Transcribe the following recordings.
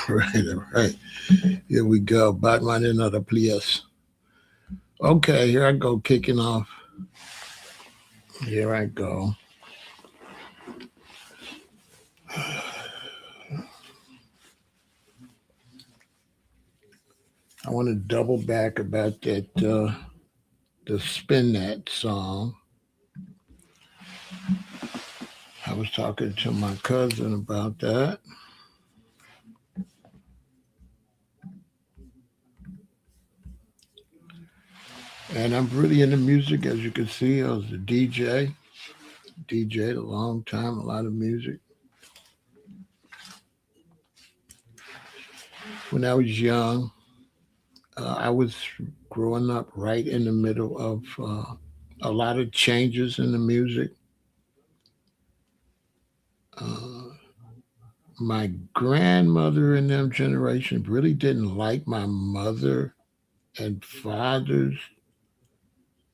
Right, all right. Here we go. Batman in another place. Okay, here I go, kicking off. Here I go. I want to double back about the Spin That song. I was talking to my cousin about that. And I'm really into music, as you can see. I was a DJ'd a long time, a lot of music. When I was young, I was growing up right in the middle of a lot of changes in the music. Uh, my grandmother in them generation really didn't like my mother and father's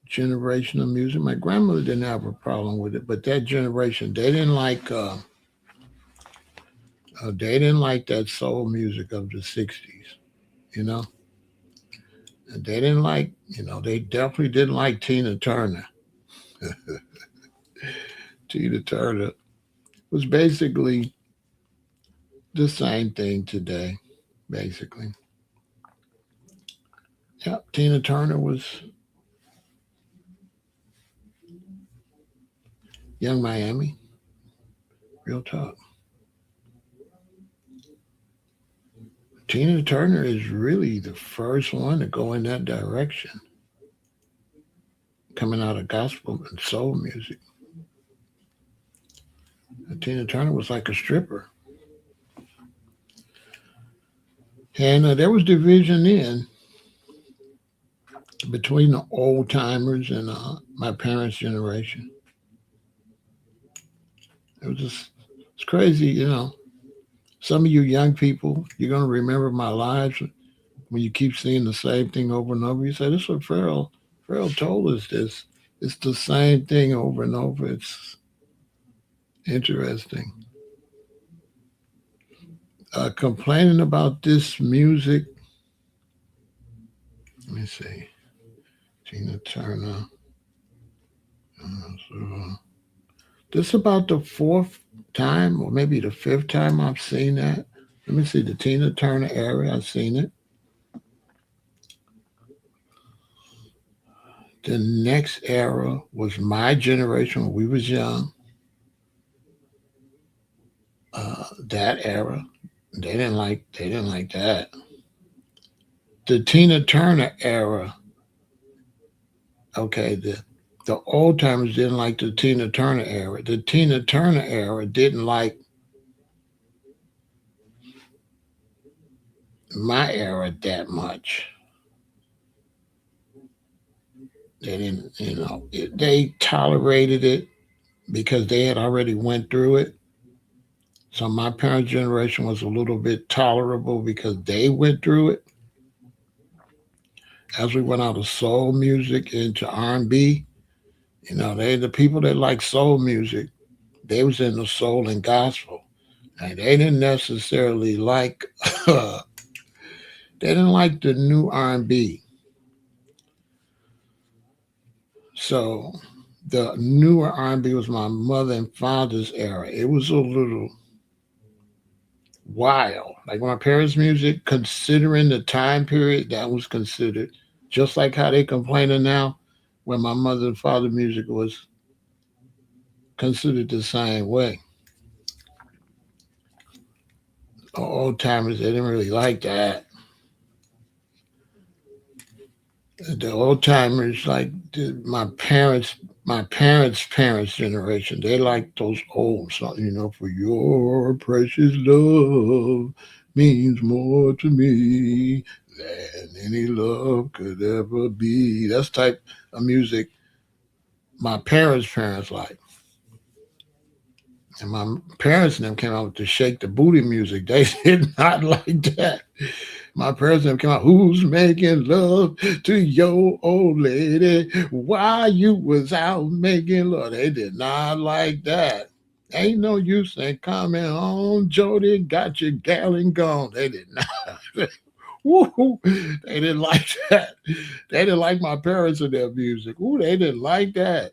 generation of music. My grandmother didn't have a problem with it, but that generation they didn't like that soul music of the '60s. You know, and they didn't like they definitely didn't like Tina Turner. Tina Turner was basically the same thing today, basically. Yeah, Tina Turner was Young Miami, real talk. Tina Turner is really the first one to go in that direction, coming out of gospel and soul music. And Tina Turner was like a stripper. And there was division in between the old timers and my parents' generation. It was just, it's crazy, Some of you young people, you're going to remember my lives when you keep seeing the same thing over and over. You say, this is what Farrell told us this. It's the same thing over and over. It's interesting. Complaining about this music. Let me see. Tina Turner. So, this is about the fourth time, or maybe the fifth time I've seen that. Let me see the Tina Turner era. I've seen it. The next era was my generation when we was young. That era, they didn't like that. The Tina Turner era, okay, the old timers didn't like the Tina Turner era. The Tina Turner era didn't like my era that much. They didn't, they tolerated it because they had already went through it. So my parents' generation was a little bit tolerable because they went through it. As we went out of soul music into R&B, they the people that like soul music, they was in the soul and gospel. And they didn't necessarily like they didn't like the new R&B. So the newer R&B was my mother and father's era. It was a little wild. Like my parents' music, considering the time period, that was considered just like how they complaining now, when my mother and father music was considered the same way. Old timers, they didn't really like that. The old timers, like my parents' parents' generation, they like those old songs. For your precious love means more to me than any love could ever be. That's type of music my parents' like. And my parents and them came out with the shake the booty music. They did not like that. My parents and them came out, who's making love to your old lady while you was out making love? They did not like that. Ain't no use in coming home, Jody. Got your gal and gone. They did not. Woo, they didn't like that. They didn't like my parents and their music. Ooh, they didn't like that.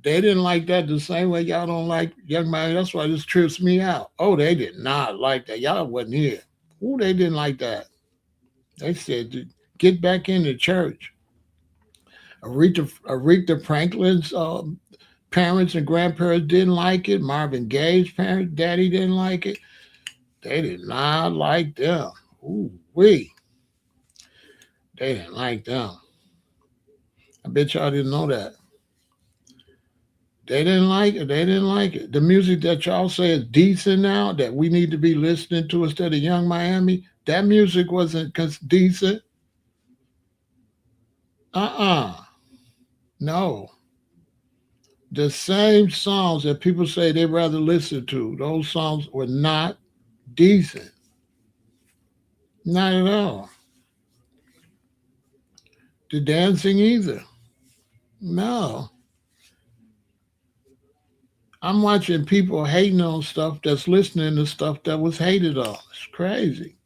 They didn't like that the same way y'all don't like Young Man. That's why this trips me out. Oh, they did not like that. Y'all wasn't here. Ooh, they didn't like that. They said, get back in the church. Aretha Franklin's parents and grandparents didn't like it. Marvin Gaye's parents, daddy didn't like it. They did not like them. Ooh, they didn't like them. I bet y'all didn't know that. They didn't like it. They didn't like it. The music that y'all say is decent now, that we need to be listening to instead of Young Miami, that music wasn't decent. Uh-uh. No. The same songs that people say they rather listen to, those songs were not decent. Not at all. The dancing either. No. I'm watching people hating on stuff that's listening to stuff that was hated on. It's crazy.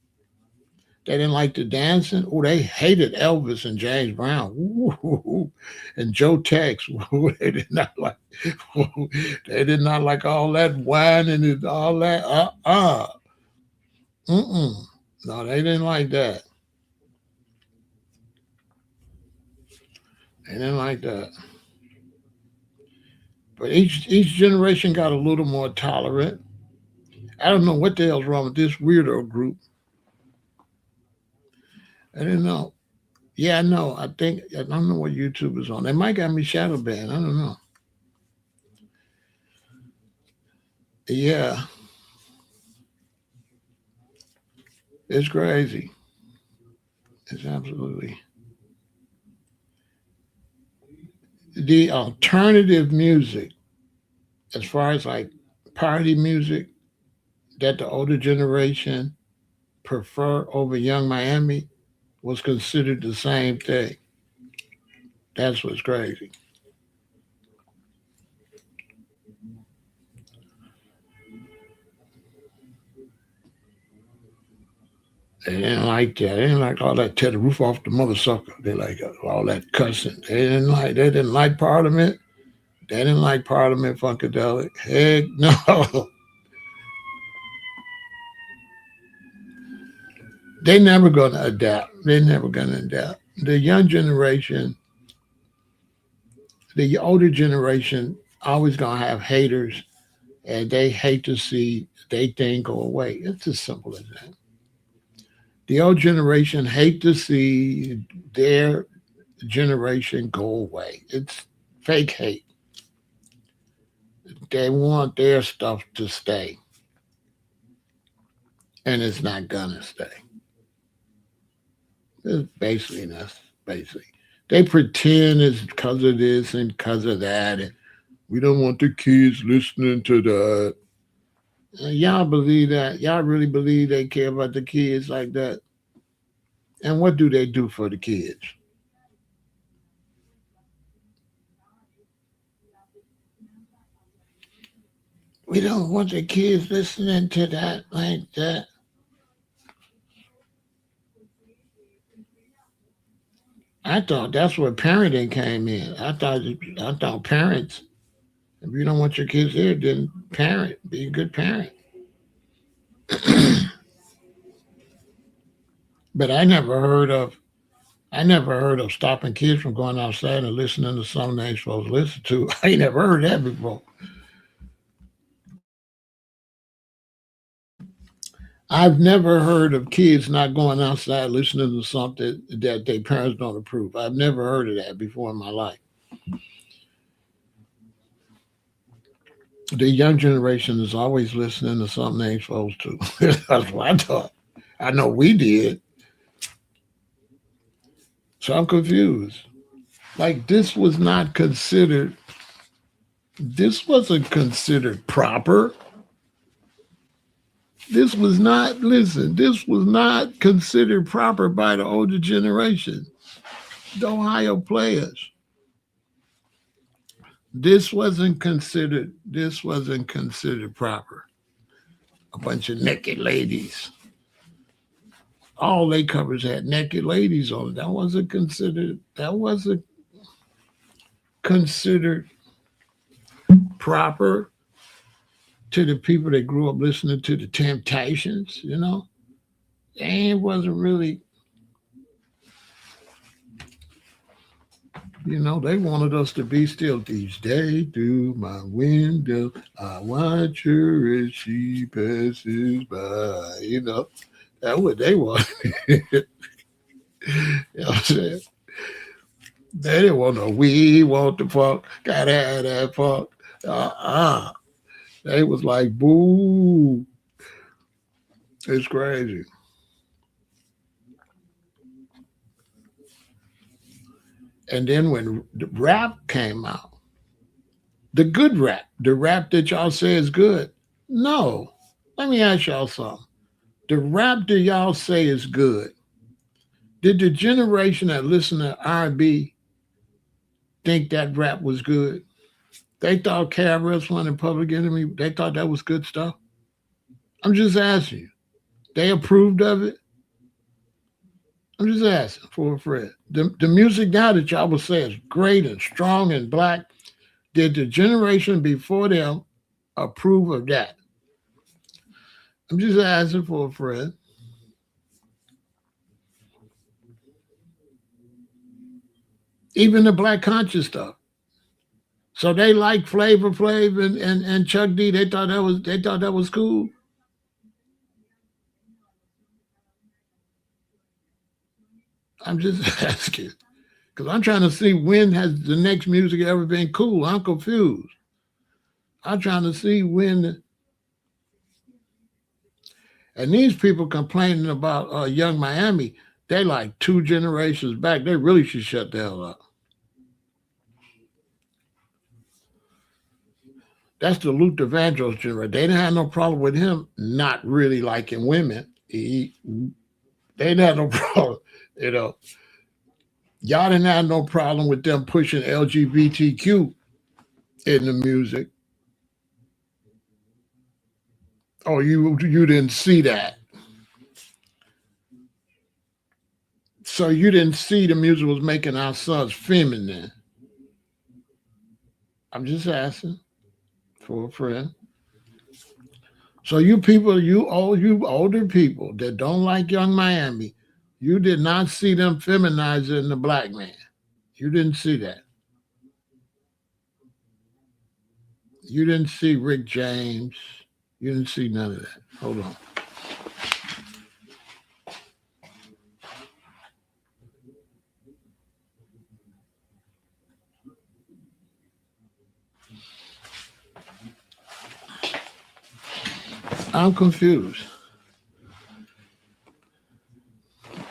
They didn't like the dancing. Oh, they hated Elvis and James Brown. Ooh, and Joe Tex. Ooh, they did not like. Ooh, they did not like all that whining and all that. Mm-mm. No, they didn't like that. They didn't like that. But each generation got a little more tolerant. I don't know what the hell's wrong with this weirdo group. I didn't know. Yeah, I know. I don't know what YouTube is on. They might got me shadow banned. I don't know. Yeah, it's crazy. It's absolutely the alternative music, as far as like party music that the older generation prefer over Young Miami was considered the same thing. That's what's crazy. They didn't like that. They didn't like all that tear the roof off the mother sucker. They like all that cussing. They didn't like Parliament. They didn't like Parliament Funkadelic. Heck no. They never gonna adapt. They're never gonna adapt. The young generation, the older generation, always gonna have haters, and they hate to see they thing go away. It's as simple as that. The old generation hate to see their generation go away. It's fake hate. They want their stuff to stay, and it's not gonna stay. It's basically that's basically. They pretend it's because of this and because of that. And we don't want the kids listening to that. Y'all believe that? Y'all really believe they care about the kids like that? And what do they do for the kids? We don't want the kids listening to that like that. I thought that's where parenting came in. I thought parents, if you don't want your kids here, then parent, be a good parent. But I never heard of stopping kids from going outside and listening to something they ain't supposed to listen to. I ain't never heard that before. I've never heard of kids not going outside listening to something that their parents don't approve. I've never heard of that before in my life. The young generation is always listening to something they ain't supposed to. That's what I thought. I know we did. So I'm confused. Like this wasn't considered proper. This was not, listen, this was not considered proper by the older generation, the Ohio players. This wasn't considered proper. A bunch of naked ladies. All they covers had naked ladies on it. That wasn't considered proper to the people that grew up listening to the Temptations, you know? And it wasn't really, they wanted us to be still. Each day through my window, I watch her as she passes by, That's what they wanted. You know what I'm saying? They didn't want no we want the funk, gotta have that funk. Uh-uh. They was like, boo, it's crazy. And then when the rap came out, the good rap, the rap that y'all say is good, no. Let me ask y'all something. The rap that y'all say is good, did the generation that listened to R&B think that rap was good? They thought KRS-One and Public Enemy, they thought that was good stuff? I'm just asking you. They approved of it? I'm just asking for a friend. The music now that y'all would say is great and strong and black, did the generation before them approve of that? I'm just asking for a friend. Even the black conscious stuff. So they like Flavor Flav and Chuck D. They thought that was cool. I'm just asking because I'm trying to see when has the next music ever been cool. I'm confused. I'm trying to see when. And these people complaining about Young Miami, they like two generations back. They really should shut the hell up. That's the Luther Vandross generation. They didn't have no problem with him not really liking women. They didn't have no problem. You know, y'all didn't have no problem with them pushing LGBTQ in the music. Oh, you didn't see that. So you didn't see the music was making our sons feminine. I'm just asking for a friend. So you people, you older people that don't like Young Miami, you did not see them feminizing the black man. You didn't see that. You didn't see Rick James. You didn't see none of that. Hold on. I'm confused.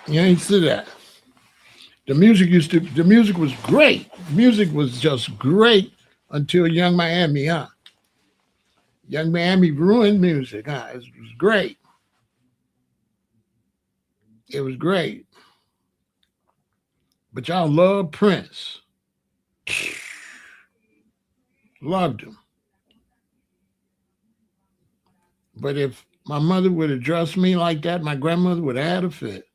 You ain't see that. The music was great. Music was just great until Young Miami, huh? Young Miami ruined music, huh? It was great. It was great. But y'all love Prince. Loved him. But if my mother would have dressed me like that, my grandmother would have had a fit.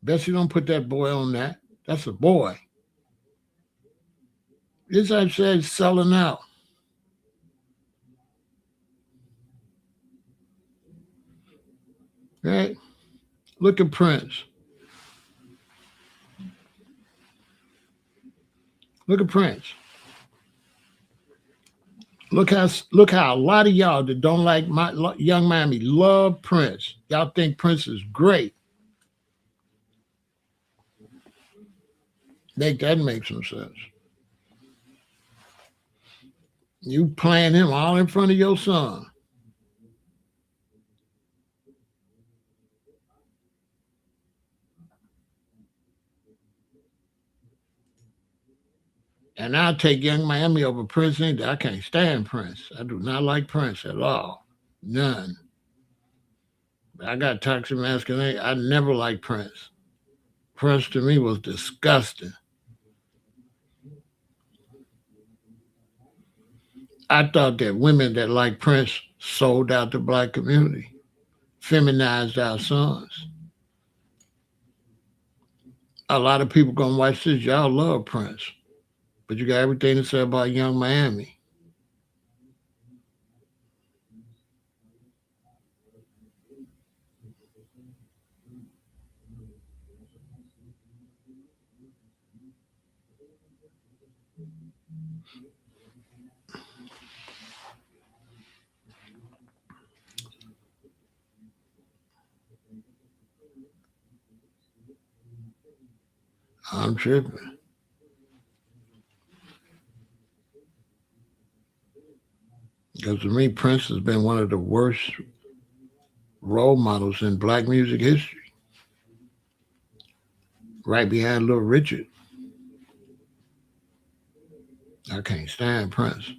Bessie, don't put that boy on that. That's a boy. This I said selling out. Right? Look at Prince. Look at Prince. Look how a lot of y'all that don't like Young Miami love Prince. Y'all think Prince is great. Make that make some sense. You playing him all in front of your son. And I'll take Young Miami over Prince. I can't stand Prince. I do not like Prince at all. None. I got toxic masculinity. I never liked Prince. Prince to me was disgusting. I thought that women that like Prince sold out the black community, feminized our sons. A lot of people gonna watch this. Y'all love Prince, but you got everything to say about Young Miami. I'm tripping because to me, Prince has been one of the worst role models in black music history, right behind Little Richard. I can't stand Prince.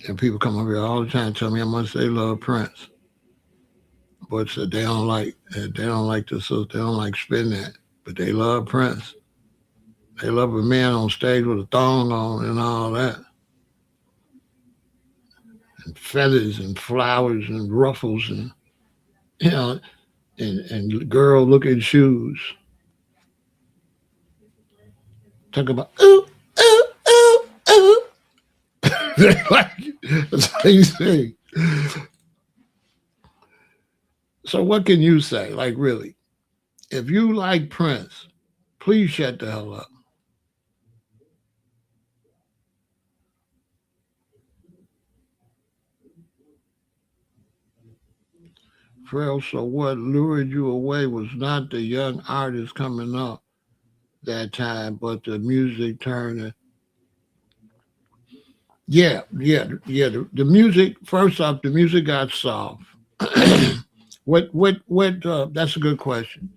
And people come up here all the time and tell me how much they love Prince. But said they don't like this, they don't like spin that. But they love Prince. They love a man on stage with a thong on and all that. And feathers and flowers and ruffles and you know and girl looking shoes. Talk about ooh, ooh, ooh, ooh. Like, that's how you say. So what can you say? Like really, if you like Prince, please shut the hell up. Pharrell, so what lured you away was not the young artists coming up that time, but the music turning. Yeah. The music. First off, the music got soft. What? That's a good question.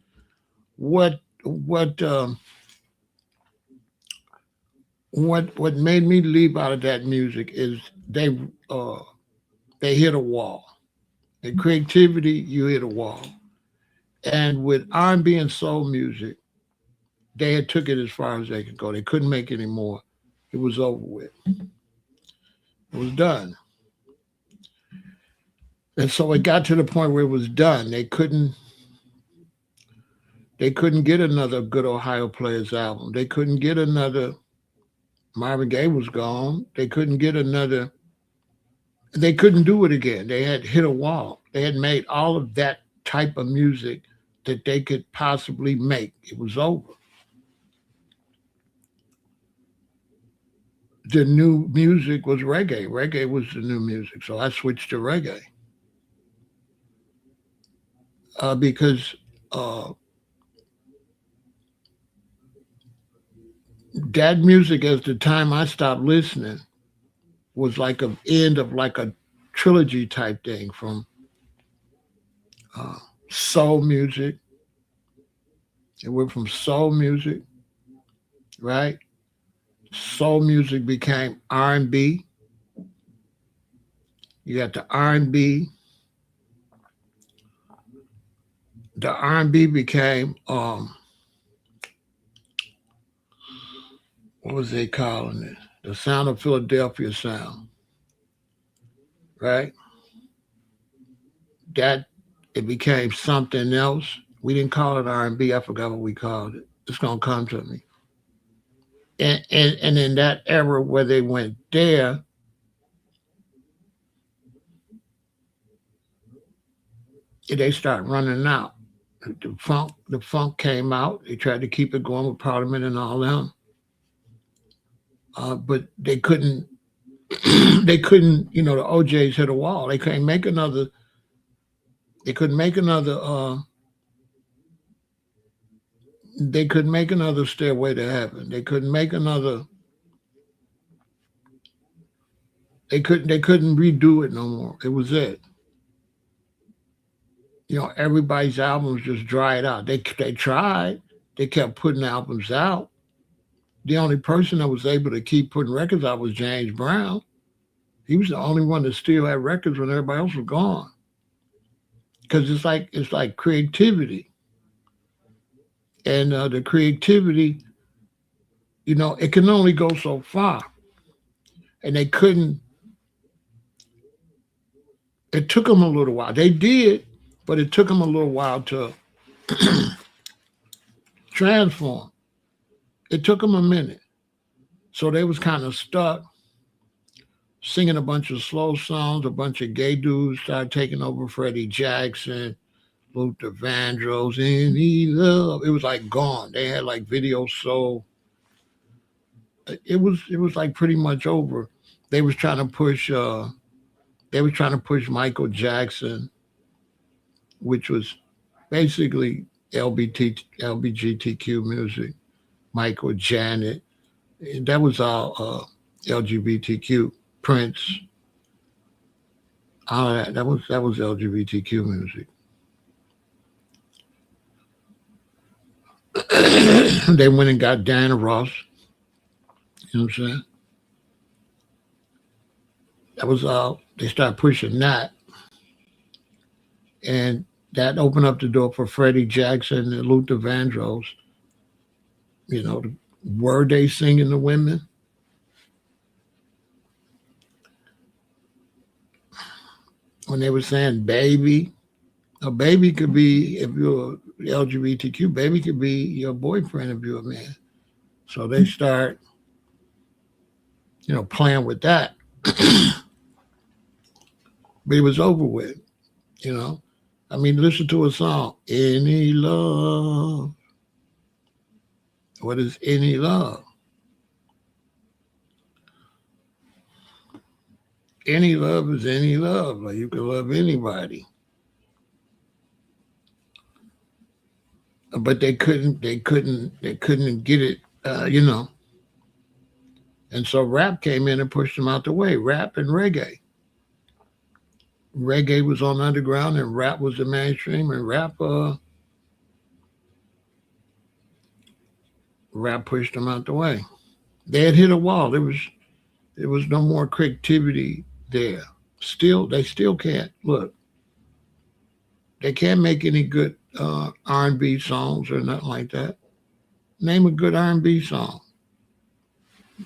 What? What made me leave out of that music is uh they hit a wall. In creativity, you hit a wall. And with R&B and soul music, they had took it as far as they could go. They couldn't make any more. It was over with. It was done. And so it got to the point where it was done. They couldn't get another good Ohio Players album. They couldn't get another Marvin Gaye was gone. They couldn't do it again. They had hit a wall. They had made all of that type of music that they could possibly make. It was over. The new music was reggae. Reggae was the new music. So I switched to reggae because uh, that music, as the time I stopped listening, was like a end of like a trilogy type thing from uh, soul music. It went from soul music, right? Soul music became R&B. You got the R&B. The R&B became what was they calling it? The Sound of Philadelphia sound, right? That it became something else. We didn't call it R&B. I forgot what we called it. It's gonna come to me. And in that era where they went there, they start running out. The funk came out. They tried to keep it going with Parliament and all them, but they couldn't. They couldn't. The OJ's hit a wall. They couldn't make another. They couldn't make another. They couldn't make another Stairway to Heaven. They couldn't make another. They couldn't. They couldn't redo it no more. It was it. Everybody's albums just dried out. They tried. They kept putting albums out. The only person that was able to keep putting records out was James Brown. He was the only one that still had records when everybody else was gone. Because it's like creativity, and the creativity it can only go so far. And they couldn't, it took them a little while. They did, but it took them a little while to transform. It took them a minute. So they was kind of stuck singing a bunch of slow songs. A bunch of gay dudes started taking over Freddie Jackson, Luther Vandross, Any Love. It was like gone. They had like Video Soul. It was like pretty much over. They was trying to push Michael Jackson, which was basically LBGTQ music. Michael Janet, that was all LGBTQ. Prince, all that. That was LGBTQ music. They went and got Diana Ross. You know what I'm saying? That was all. They started pushing that, and that opened up the door for Freddie Jackson and Luther Vandross. The word they singing to women. When they were saying baby, a baby could be, if you're LGBTQ, baby could be your boyfriend if you're a man. So they start, playing with that. But it was over with, you know. I mean, listen to a song, Any Love. What is any love? Any love is any love. Like you can love anybody. But they couldn't get it, And so rap came in and pushed them out the way. Rap and reggae. Reggae was on underground and rap was the mainstream. And rap pushed them out the way. They had hit a wall. There was no more creativity there. They still can't look. They can't make any good R&B songs or nothing like that. Name a good R&B song.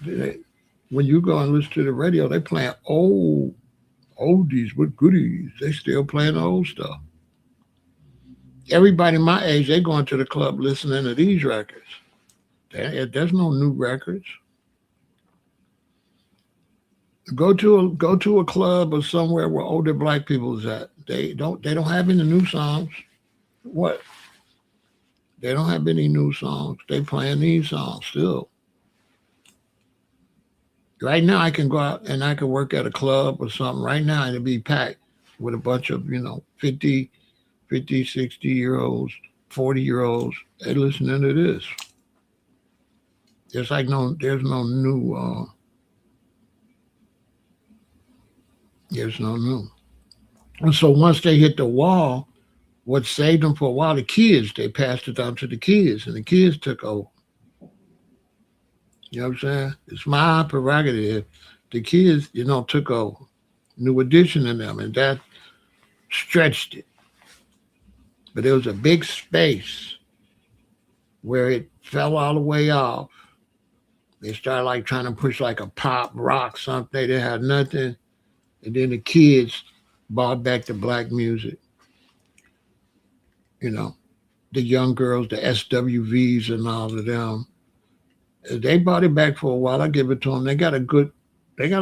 They, when you go and listen to the radio, they playing old oldies with goodies. They still playing the old stuff. Everybody my age, they going to the club listening to these records. There's no new records. Go to a club or somewhere where older black people is at. They don't have any new songs. What? They don't have any new songs. They playing these songs still. Right now, I can go out and I can work at a club or something right now and it'll be packed with a bunch of, 50, 60 year olds, 40 year olds. They listening to this. There's no new, there's no new. And so once they hit the wall, what saved them for a while, the kids, they passed it on to the kids and the kids took over. You know what I'm saying? It's my prerogative. The kids, took over. New addition in them, and that stretched it. But there was a big space where it fell all the way off. They started like trying to push like a pop rock something. They didn't have nothing. And then the kids brought back the black music. You know, the young girls, the SWVs and all of them. They brought it back for a while. I give it to them. They got a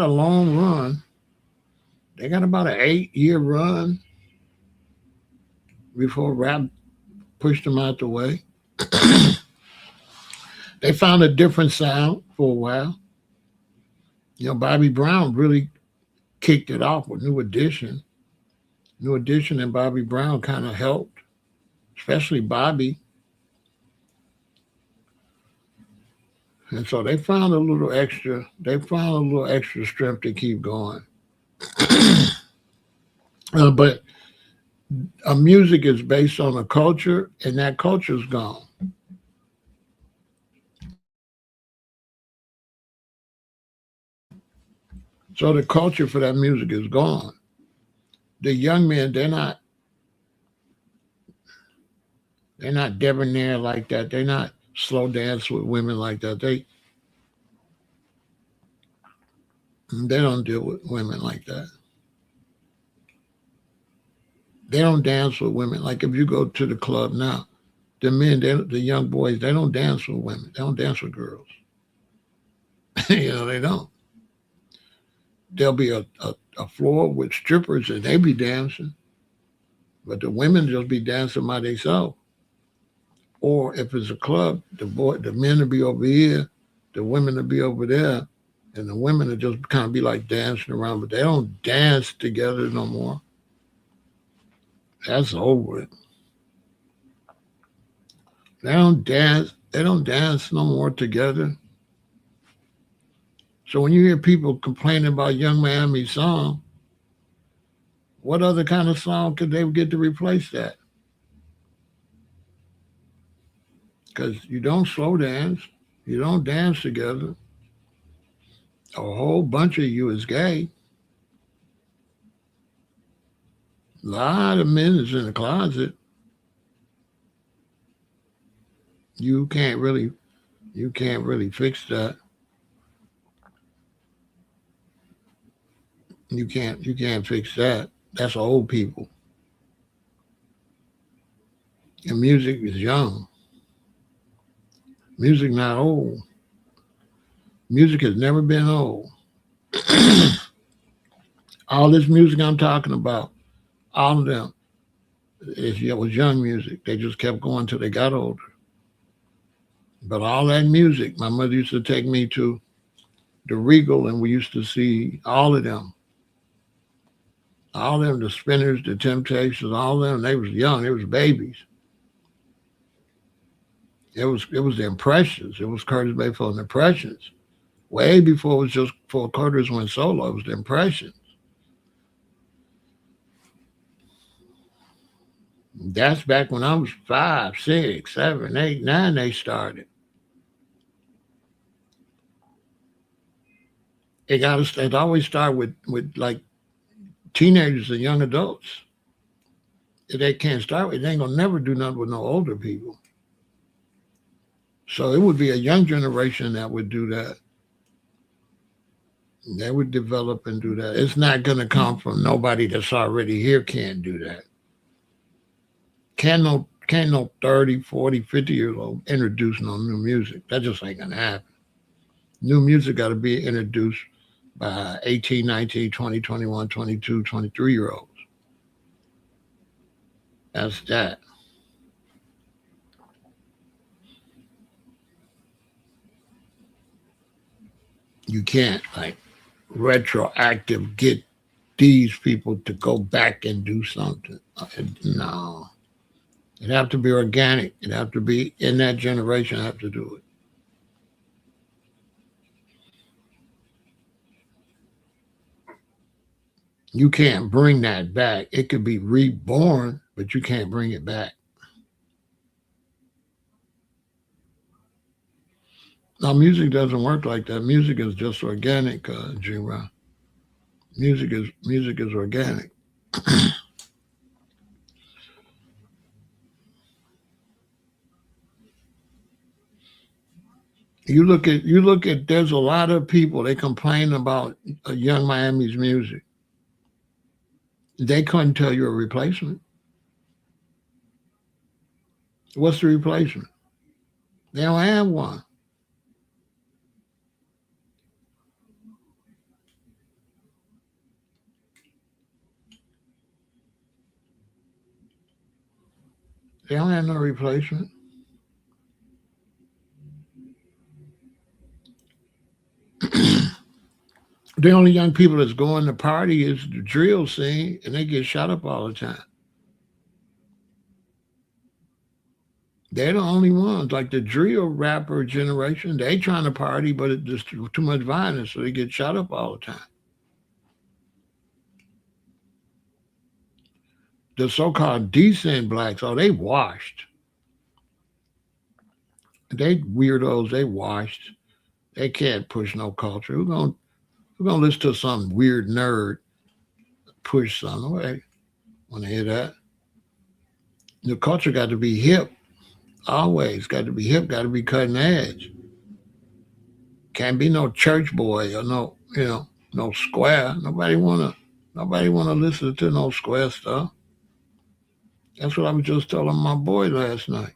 long run. They got about an 8-year run before rap pushed them out the way. They found a different sound for a while. Bobby Brown really kicked it off with New Edition. New Edition and Bobby Brown kind of helped, especially Bobby. And so they found a little extra. They found a little extra strength to keep going. But music is based on a culture, and that culture's gone. So the culture for that music is gone. The young men, they're not debonair like that. They're not slow dance with women like that. They don't deal with women like that. They don't dance with women. Like if you go to the club now, the men, the young boys, they don't dance with women. They don't dance with girls. They don't. There'll be a floor with strippers and they be dancing, but the women just be dancing by themselves. Or if it's a club, the men will be over here, the women will be over there, and the women will just kind of be like dancing around, but they don't dance together no more. That's over. They don't dance. They don't dance no more together. So when you hear people complaining about Young Miami's song, what other kind of song could they get to replace that? Because you don't slow dance, you don't dance together. A whole bunch of you is gay. A lot of men is in the closet. You can't really, you can't really fix that. You can't fix that. That's old people. And music is young. Music not old. Music has never been old. All this music I'm talking about, all of them, it was young music. They just kept going till they got older. But all that music, my mother used to take me to the Regal, and we used to see all of them, the Spinners, the Temptations, all of them. They was young. They was babies. It was the Impressions. It was Curtis Mayfield and the Impressions. Way before it was just before Curtis went solo. It was the Impressions. That's back when I was 5, 6, 7, 8, 9. They started. It always start with like teenagers and young adults. If they can't start with, they ain't gonna never do nothing with no older people. So it would be a young generation that would do that. They would develop and do that. It's not gonna come from nobody that's already here can't do that. Can no 30, 40, 50 years old introduce no new music. That just ain't gonna happen. New music gotta be introduced by 18, 19, 20, 21, 22, 23 year olds. That's that. You can't like retroactive get these people to go back and do something. No. It have to be organic. It have to be in that generation have to do it. You can't bring that back. It could be reborn, but you can't bring it back. Now, music doesn't work like that. Music is just organic, G-Ron. Music is organic. You look at. There's a lot of people they complain about Young Miami's music. They couldn't tell you a replacement. What's the replacement? They don't have one. They don't have no replacement. The only young people that's going to party is the drill scene, and they get shot up all the time. They're the only ones. Like the drill rapper generation, they trying to party, but it's just too much violence, so they get shot up all the time. The so-called decent blacks, oh, they washed. They weirdos, they washed. They can't push no culture. Who gonna listen to some weird nerd push something? Wait, want to hear that? The culture got to be hip. Always got to be hip. Got to be cutting edge. Can't be no church boy or no. No square. Nobody wanna listen to no square stuff. That's what I was just telling my boy last night.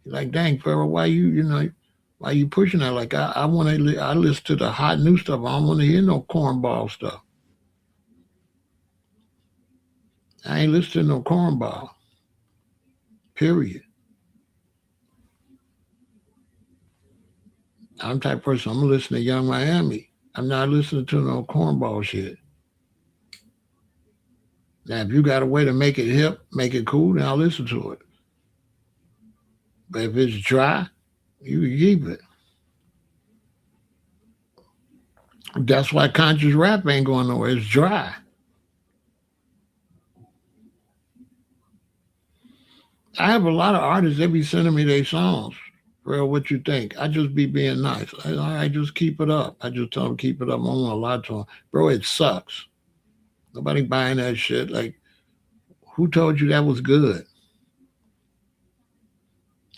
He's like, dang, Pharaoh, why you pushing that? Like I listen to the hot new stuff. I don't want to hear no cornball stuff. I ain't listening to no cornball. Period. I'm the type of person, I'm listening to Young Miami. I'm not listening to no cornball shit. Now, if you got a way to make it hip, make it cool, then I'll listen to it. But if it's dry, you can keep it. That's why conscious rap ain't going nowhere. It's dry. I have a lot of artists, they be sending me their songs. Bro, what you think? I just be being nice. I just keep it up. I just tell them keep it up. I don't want to lie to them. Bro, it sucks. Nobody buying that shit. Like, who told you that was good?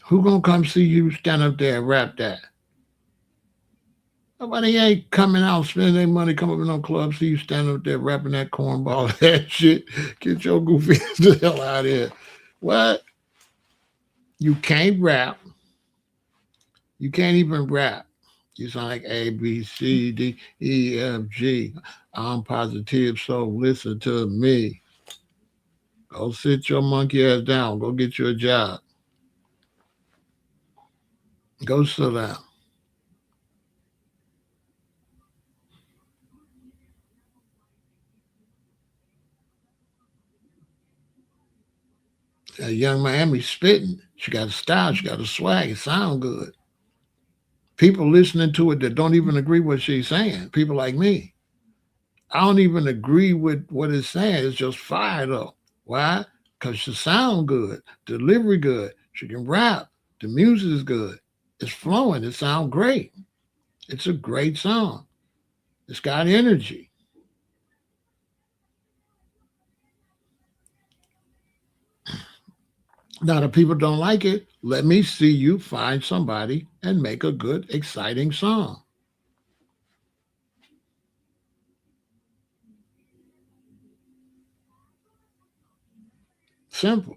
Who gonna come see you stand up there and rap that? Nobody ain't coming out spending their money, come up in no club, see you stand up there rapping that cornball, that shit. Get your goofy ass the hell out of here. What? You can't rap. You can't even rap. You sound like A, B, C, D, E, F, G. I'm positive, so listen to me. Go sit your monkey ass down. Go get you a job. Go sit down. Young Miami spitting. She got a style. She got a swag. It sound good. People listening to it that don't even agree with what she's saying. People like me. I don't even agree with what it's saying. It's just fire though. Why? Because she sound good. Delivery good. She can rap. The music is good. It's flowing. It sounds great. It's a great song. It's got energy. Now, the people don't like it. Let me see you find somebody and make a good, exciting song. Simple.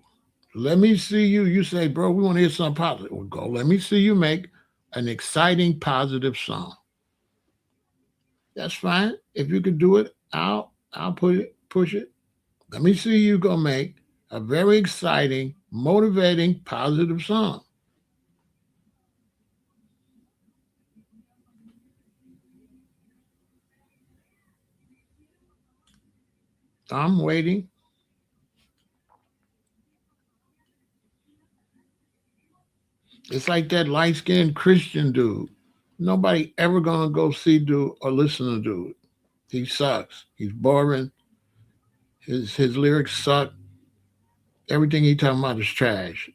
Let me see you. You say, bro, we want to hear something positive. Well, go. Let me see you make an exciting, positive song. That's fine. If you can do it, I'll push it. Let me see you go make a very exciting, motivating, positive song. I'm waiting. It's like that light skinned Christian dude. Nobody ever gonna go see dude or listen to dude. He sucks. He's boring. His lyrics suck. Everything he talking about is trash.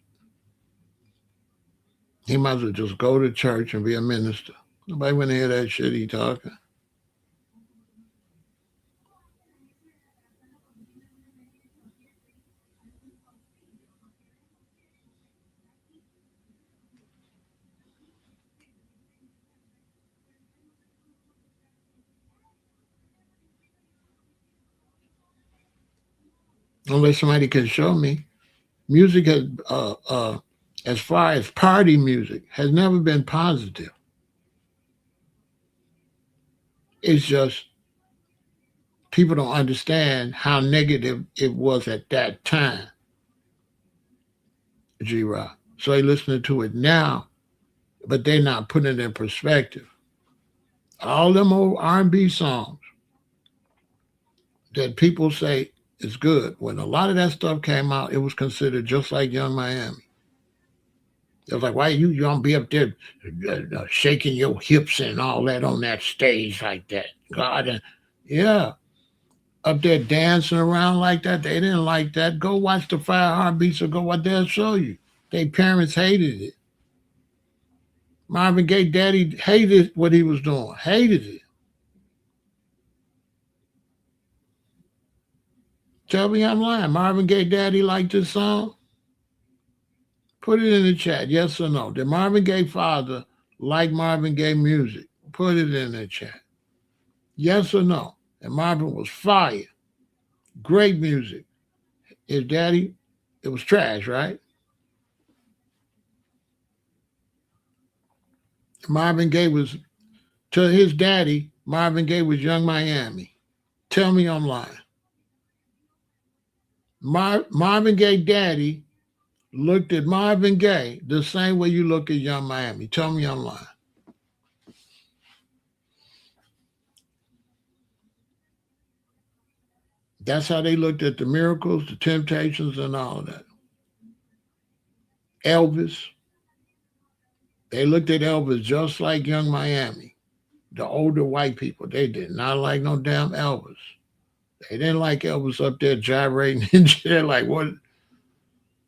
He might as well just go to church and be a minister. Nobody want to hear that shit he talking. Unless somebody can show me. Music has, as far as party music, has never been positive. It's just people don't understand how negative it was at that time, G Rock. So they listening to it now, but they're not putting it in perspective. All them old R&B songs that people say is good. When a lot of that stuff came out, it was considered just like Young Miami. It was like, why you don't be up there shaking your hips and all that on that stage like that? God, yeah, up there dancing around like that. They didn't like that. Go watch the Fire Heartbeats or go what they'll show you. Their parents hated it. Marvin Gaye daddy hated what he was doing. Hated it. Tell me I'm lying. Marvin Gaye daddy liked this song? Put it in the chat. Yes or no? Did Marvin Gaye father like Marvin Gaye music? Put it in the chat. Yes or no? And Marvin was fire. Great music. His daddy, it was trash, right? Marvin Gaye was, to his daddy, Marvin Gaye was Young Miami. Tell me I'm lying. Marvin Gaye daddy looked at Marvin Gaye the same way you look at Young Miami. Tell me I'm lying. That's how they looked at the Miracles, the Temptations, and all of that. Elvis, they looked at Elvis just like Young Miami. The older white people, they did not like no damn Elvis. They didn't like Elvis up there gyrating in chair like what?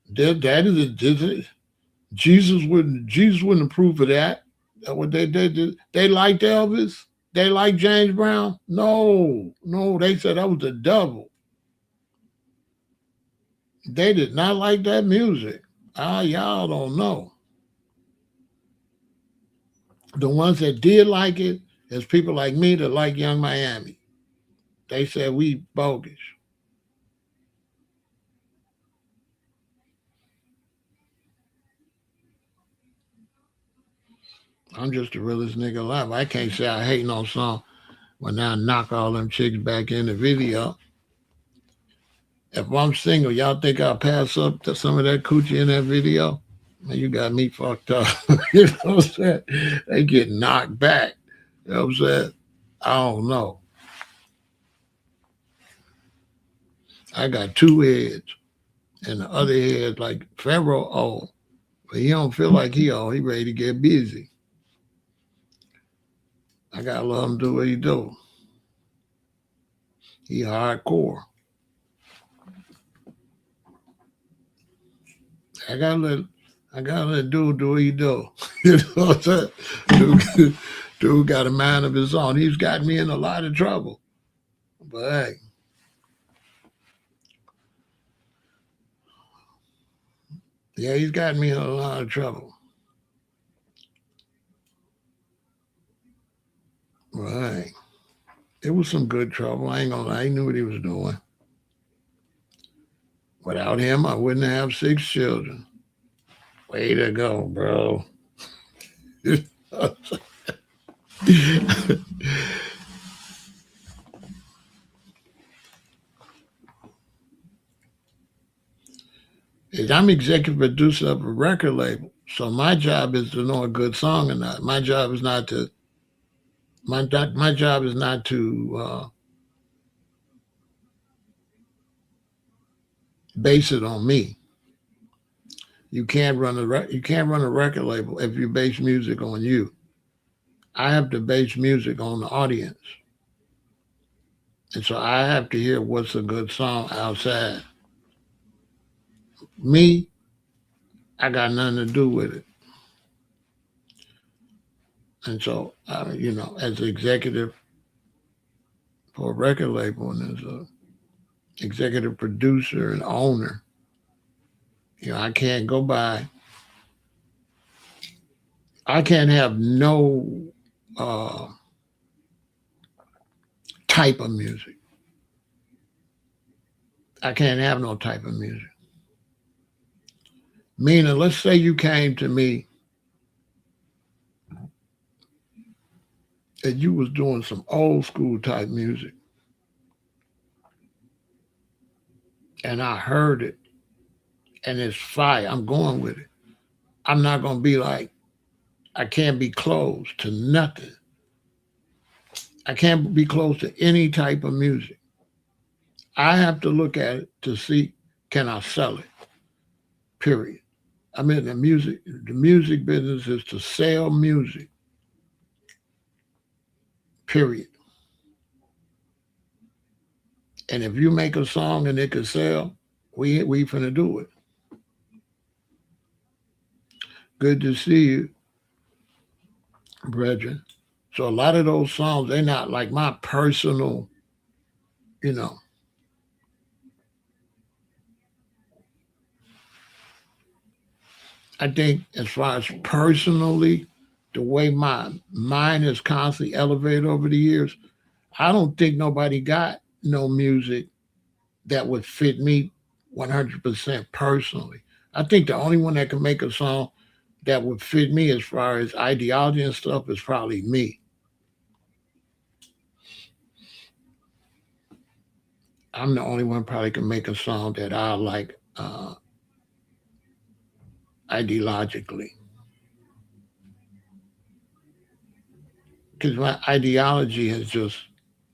That is Jesus wouldn't approve of that. That what they did. They liked Elvis. They liked James Brown. No, no, they said that was the devil. They did not like that music. Ah, y'all don't know. The ones that did like it is people like me that like Young Miami. They said we bogus. I'm just the realest nigga alive. I can't say I hate no song when I knock all them chicks back in the video. If I'm single, y'all think I'll pass up to some of that coochie in that video? Man, you got me fucked up. You know what I'm saying? They get knocked back. You know what I'm saying? I don't know. I got two heads, and the other head like Pharaoh old, but he don't feel like he old. He ready to get busy. I gotta let him do what he do. He hardcore. I gotta let I gotta let dude do what he do. You know what I'm saying? Dude got a mind of his own. He's got me in a lot of trouble. But hey, yeah, he's got me in a lot of trouble. But hey, it was some good trouble. I ain't gonna lie. He knew what he was doing. Without him, I wouldn't have six children. Way to go, bro. I'm executive producer of a record label, so my job is to know a good song or not. My job is not to my job is not to base it on me. You can't run a record label if you base music on you. I have to base music on the audience, and so I have to hear what's a good song outside. Me, I got nothing to do with it, and so as an executive for a record label and as a executive producer and owner, I can't go by. I can't have no uh, type of music. I can't have no type of music. Meaning, let's say you came to me and you was doing some old school type music, and I heard it, and it's fire. I'm going with it. I'm not gonna be like, I can't be closed to nothing. I can't be close to any type of music. I have to look at it to see, can I sell it? Period. I mean, the music business is to sell music. Period. And if you make a song and it can sell, we finna do it. Good to see you, brethren. So a lot of those songs, they're not like my personal, you know. I think as far as personally, the way my mind has constantly elevated over the years, I don't think nobody got no music that would fit me 100% personally. I think the only one that can make a song that would fit me as far as ideology and stuff is probably me. I'm the only one probably can make a song that I like ideologically. Because my ideology has just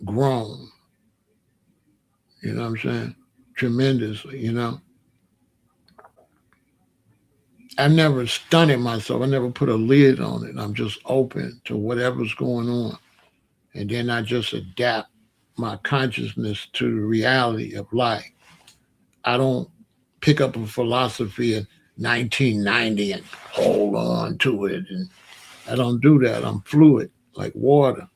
grown, you know what I'm saying? Tremendously, you know. I never stunted myself. I never put a lid on it. I'm just open to whatever's going on. And then I just adapt my consciousness to the reality of life. I don't pick up a philosophy in 1990 and hold on to it. And I don't do that. I'm fluid like water.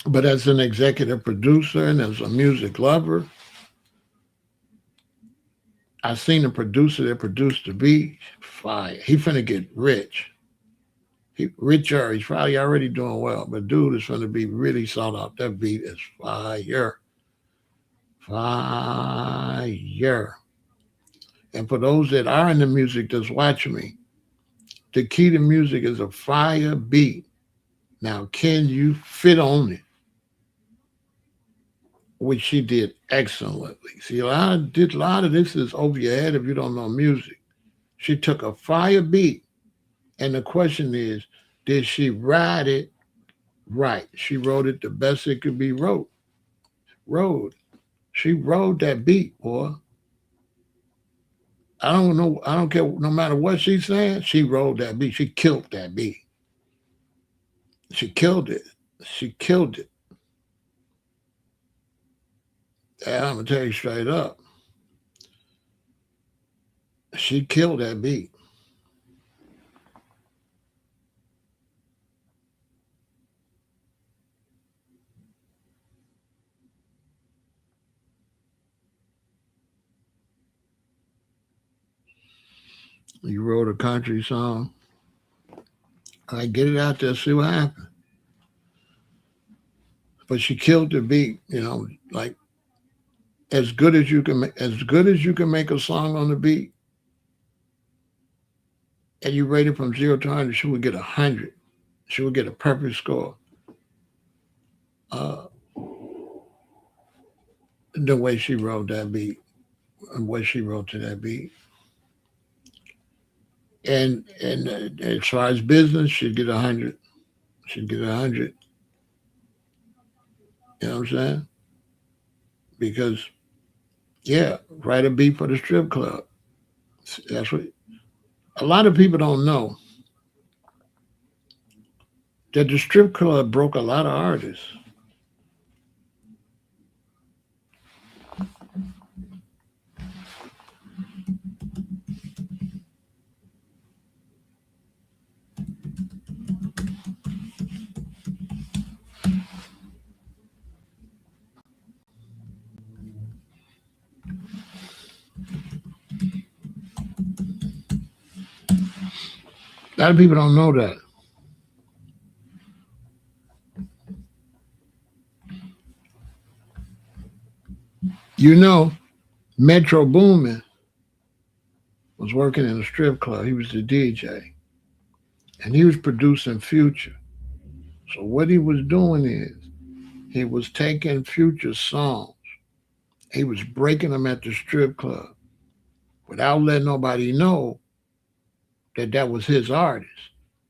But as an executive producer and as a music lover, I seen a producer that produced the beat. Fire. He finna get rich. He richer. He's probably already doing well, but dude is finna be really sought out. That beat is fire. Fire. And for those that are in the music that's watching me, the key to music is a fire beat. Now, can you fit on it? Which she did excellently. See, a lot of this is over your head if you don't know music. She took a fire beat, and the question is, did she write it right? She wrote it the best it could be wrote. Wrote. She wrote that beat, boy. I don't know. I don't care. No matter what she's saying, she wrote that beat. She killed that beat. She killed it. She killed it. And I'm gonna tell you straight up. She killed that beat. You wrote a country song. I get it out there, see what happens. But she killed the beat. You know, like as good as you can make a song on the beat, and you rate it from 0 to 100, she would get 100. She would get a perfect score. Uh, the way she wrote that beat, and what she wrote to that beat, and as far as business, she'd get 100. She'd get 100. You know what I'm saying? Because yeah, write a beat for the strip club. That's what a lot of people don't know that the strip club broke a lot of artists. A lot of people don't know that. You know, Metro Boomin was working in a strip club. He was the DJ, and he was producing Future. So what he was doing is he was taking Future songs. He was breaking them at the strip club without letting nobody know that that was his artist.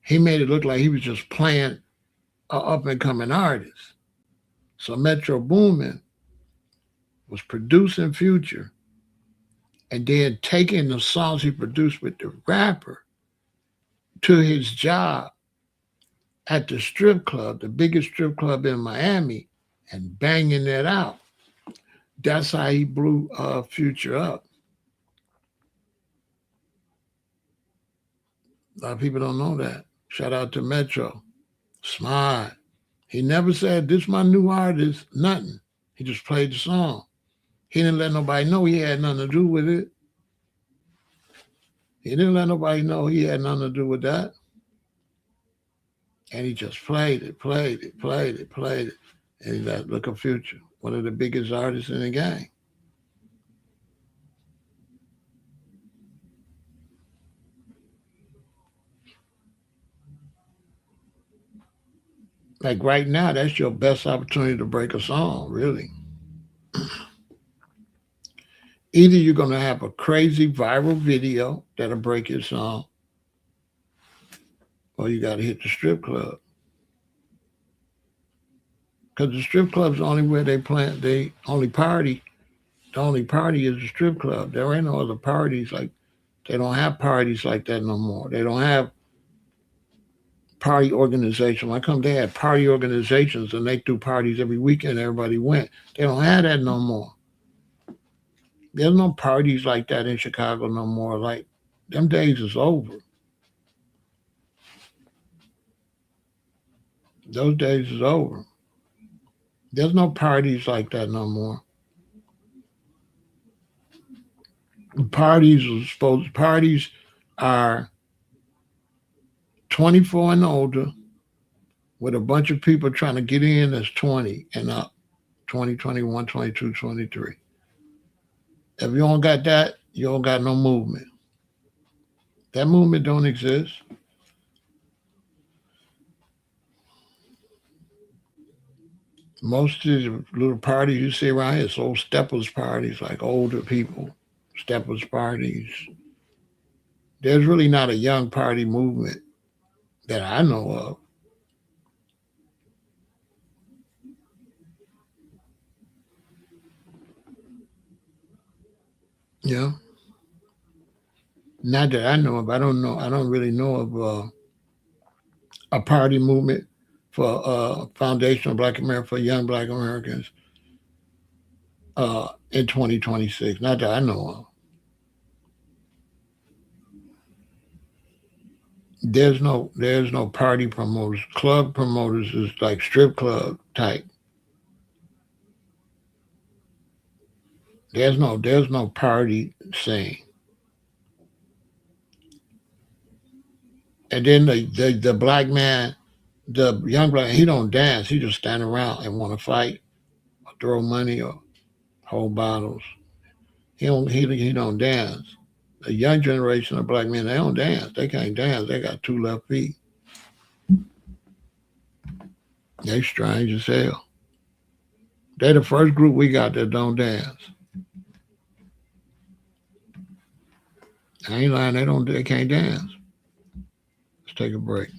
He made it look like he was just playing a up and coming artist. So Metro Boomin was producing Future and then taking the songs he produced with the rapper to his job at the strip club, the biggest strip club in Miami, and banging that out. That's how he blew Future up. A lot of people don't know that. Shout out to Metro. Smart. He never said, "This my new artist," nothing. He just played the song. He didn't let nobody know he had nothing to do with it. He didn't let nobody know he had nothing to do with that. And he just played it, played it, played it, played it. And he's like, look at Future, one of the biggest artists in the game. Like right now, that's your best opportunity to break a song, really. Either you're going to have a crazy viral video that'll break your song, or you got to hit the strip club. Because the strip club's the only where they only party. The only party is the strip club. There ain't no other parties. Like, they don't have parties like that no more. They don't have party organization. Like, come, they had party organizations and they threw parties every weekend. Everybody went. They don't have that no more. There's no parties like that in Chicago no more. Like, them days is over. Those days is over. There's no parties like that no more. Parties are 24 and older with a bunch of people trying to get in that's 20 and up. 20, 21, 22, 23. If you don't got that, you don't got no movement. That movement don't exist. Most of the little parties you see around here, it's old steppers parties, like older people, steppers parties. There's really not a young party movement that I know of. You know, not that I know of. I don't know. I don't really know of a party movement for Foundation of Black America for young Black Americans in 2026. Not that I know of. There's no party promoters. Club promoters is like strip club type. There's no party scene. And then the black man, the young black, he don't dance. He just stand around and want to fight or throw money or hold bottles. He don't dance. The young generation of black men, they don't dance. They can't dance. They got two left feet. They strange as hell. They the first group we got that don't dance. I ain't lying. They can't dance. Let's take a break.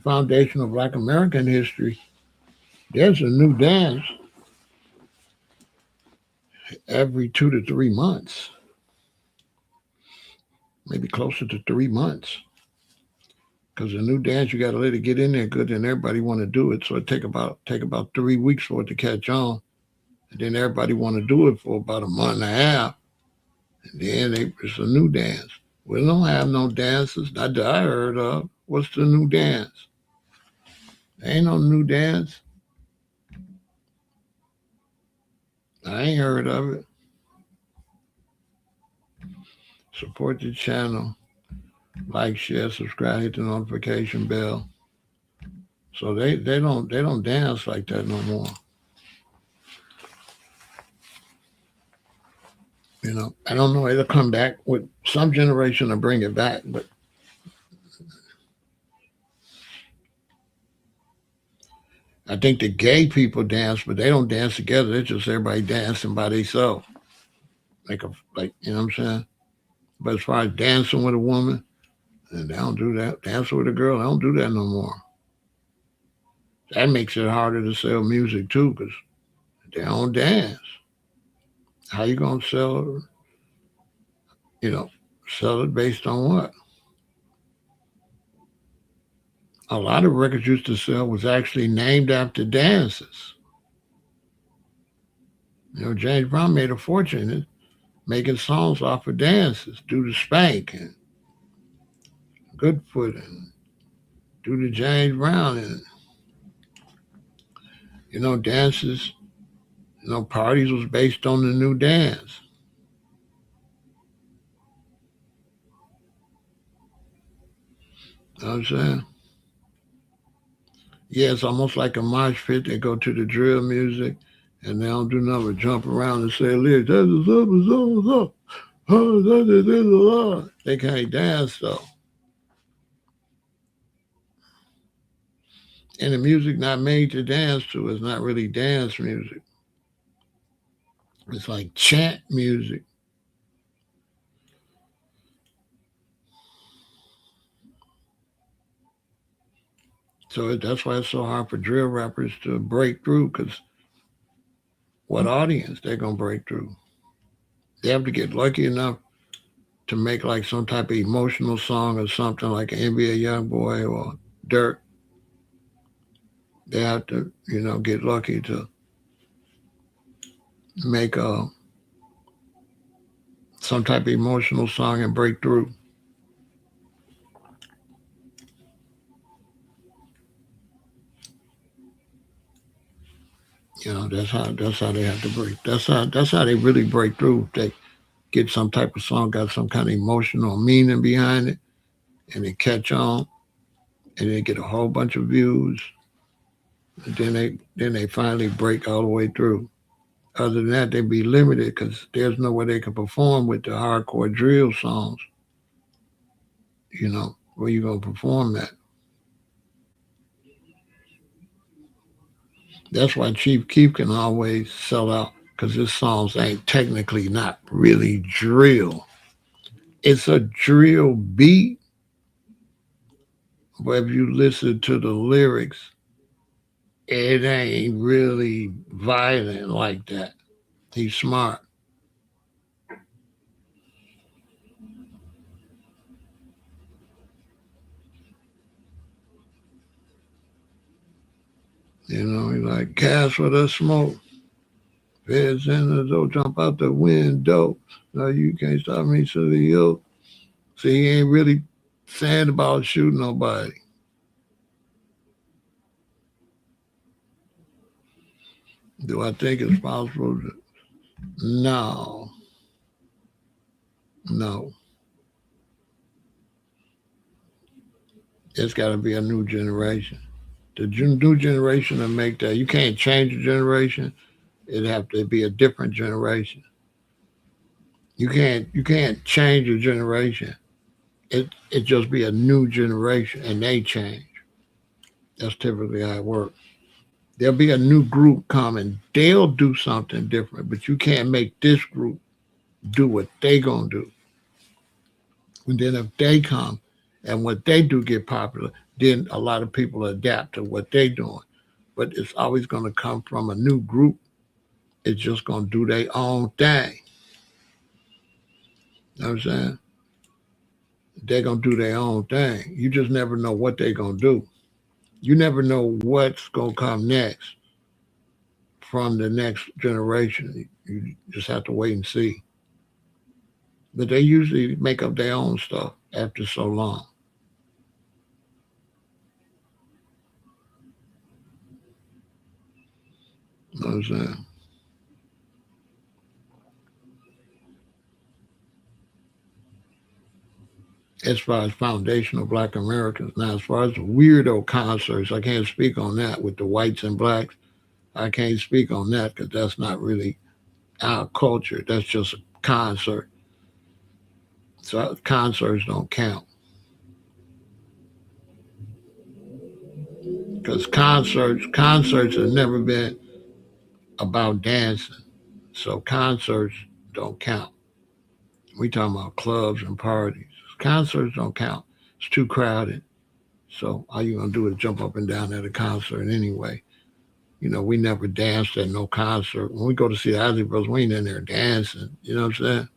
Foundation of Black American history, there's a new dance every 2 to 3 months, maybe closer to 3 months. Because a new dance, you got to let it get in there good, and everybody want to do it. So it take about 3 weeks for it to catch on, and then everybody want to do it for about a month and a half, and then it's a new dance. We don't have no dances, not that I heard of. What's the new dance? There ain't no new dance. I ain't heard of it. Support the channel. Like, share, subscribe, hit the notification bell. So they don't dance like that no more. I don't know. It'll come back with some generation to bring it back, but I think the gay people dance, but they don't dance together. It's just everybody dancing by themselves, like you know what I'm saying. But as far as dancing with a woman, and they don't do that. Dancing with a girl, they don't do that no more. That makes it harder to sell music too, because they don't dance. How you gonna sell? You know, sell it based on what? A lot of records used to sell was actually named after dances. James Brown made a fortune making songs off of dances, Do the Spank and Goodfoot and Do the James Brown and dances. Parties was based on the new dance. You know what I'm saying? Yeah, it's almost like a mosh pit. They go to the drill music and they don't do nothing but jump around and say lyrics. They can't dance though. And the music not made to dance to is not really dance music. It's like chant music. So that's why it's so hard for drill rappers to break through. Because what audience they're gonna break through? They have to get lucky enough to make like some type of emotional song or something like an NBA YoungBoy or Dirt. They have to, get lucky to make some type of emotional song and break through. That's how they have to break. That's how they really break through. They get some type of song, got some kind of emotional meaning behind it, and they catch on, and they get a whole bunch of views. And then they finally break all the way through. Other than that, they be limited because there's no way they can perform with the hardcore drill songs. Where you gonna perform that? That's why Chief Keef can always sell out because his songs ain't technically not really drill. It's a drill beat, but if you listen to the lyrics, it ain't really violent like that. He's smart. He's like, cast with a smoke. Feds in the door, jump out the window. No, you can't stop me to the yoke. See, he ain't really saying about shooting nobody. Do I think it's possible? No, no. It's got to be a new generation. The new generation to make that. You can't change a generation. It'd have to be a different generation. You can't change a generation. It just be a new generation and they change. That's typically how it works. There'll be a new group coming. They'll do something different, but you can't make this group do what they gonna do. And then if they come and what they do get popular, then a lot of people adapt to what they doing. But it's always gonna come from a new group. It's just gonna do their own thing. You know what I'm saying? They're gonna do their own thing. You just never know what they're gonna do. You never know what's gonna come next from the next generation. You just have to wait and see. But they usually make up their own stuff after so long. You know what I'm saying? As far as foundational black Americans. Now, as far as weirdo concerts, I can't speak on that with the whites and blacks. I can't speak on that because that's not really our culture. That's just a concert. So concerts don't count. because concerts have never been about dancing. So concerts don't count. We talking about clubs and parties. Concerts don't count. It's too crowded. So all you gonna do is jump up and down at a concert anyway. You know, we never danced at no concert. When we go to see the Isley Brothers, we ain't in there dancing. You know what I'm saying?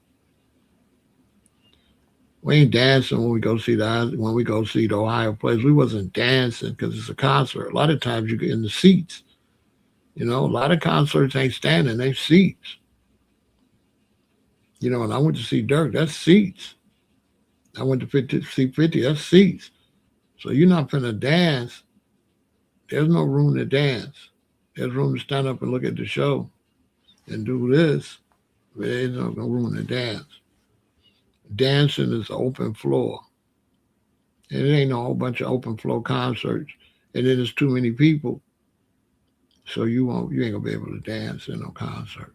We ain't dancing when we go see the Ohio plays. We wasn't dancing because it's a concert. A lot of times you get in the seats. You know, a lot of concerts ain't standing; they seats. You know, and I went to see Dirk. That's seats. I went to see 50. That's seats. So you're not finna dance. There's no room to dance. There's room to stand up and look at the show and do this. But there's no room to dance. Dancing is open floor. And it ain't a whole bunch of open floor concerts. And then there's too many people. So you ain't gonna be able to dance in no concert.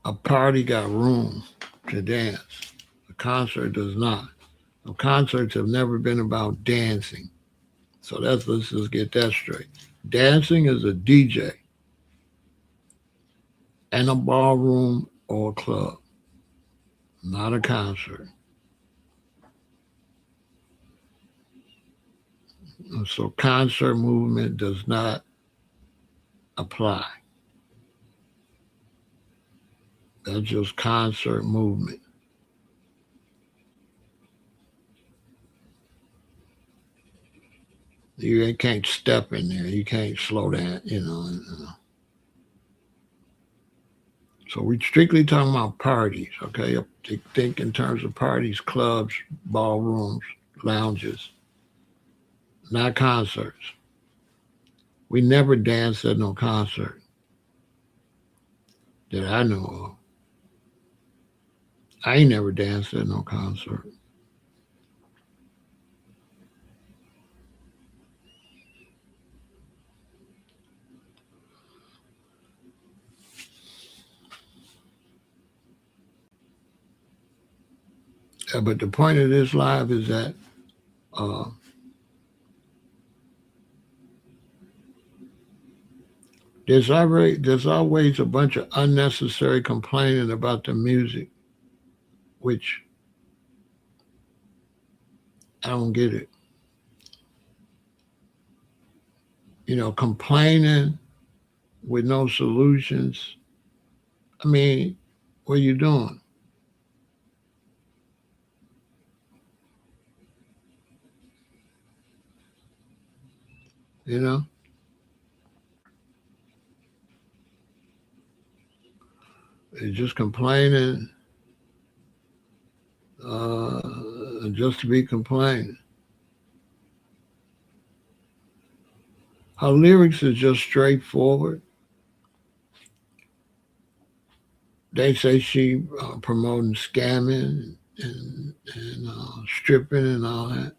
A party got room to dance. A concert does not. So concerts have never been about dancing. So let's just get that straight. Dancing is a DJ and a ballroom or a club, not a concert. So concert movement does not apply. That's just concert movement. You can't step in there. You can't slow down, So we strictly talking about parties, okay? Think in terms of parties, clubs, ballrooms, lounges, not concerts. We never danced at no concert that I know of. I ain't never danced at no concert. But the point of this live is that uh, there's always a bunch of unnecessary complaining about the music, which I don't get it. You know, complaining with no solutions. I mean, what are you doing? You know, it's just complaining just to be complaining. Her lyrics is just straightforward. They say she promoting scamming and stripping and all that.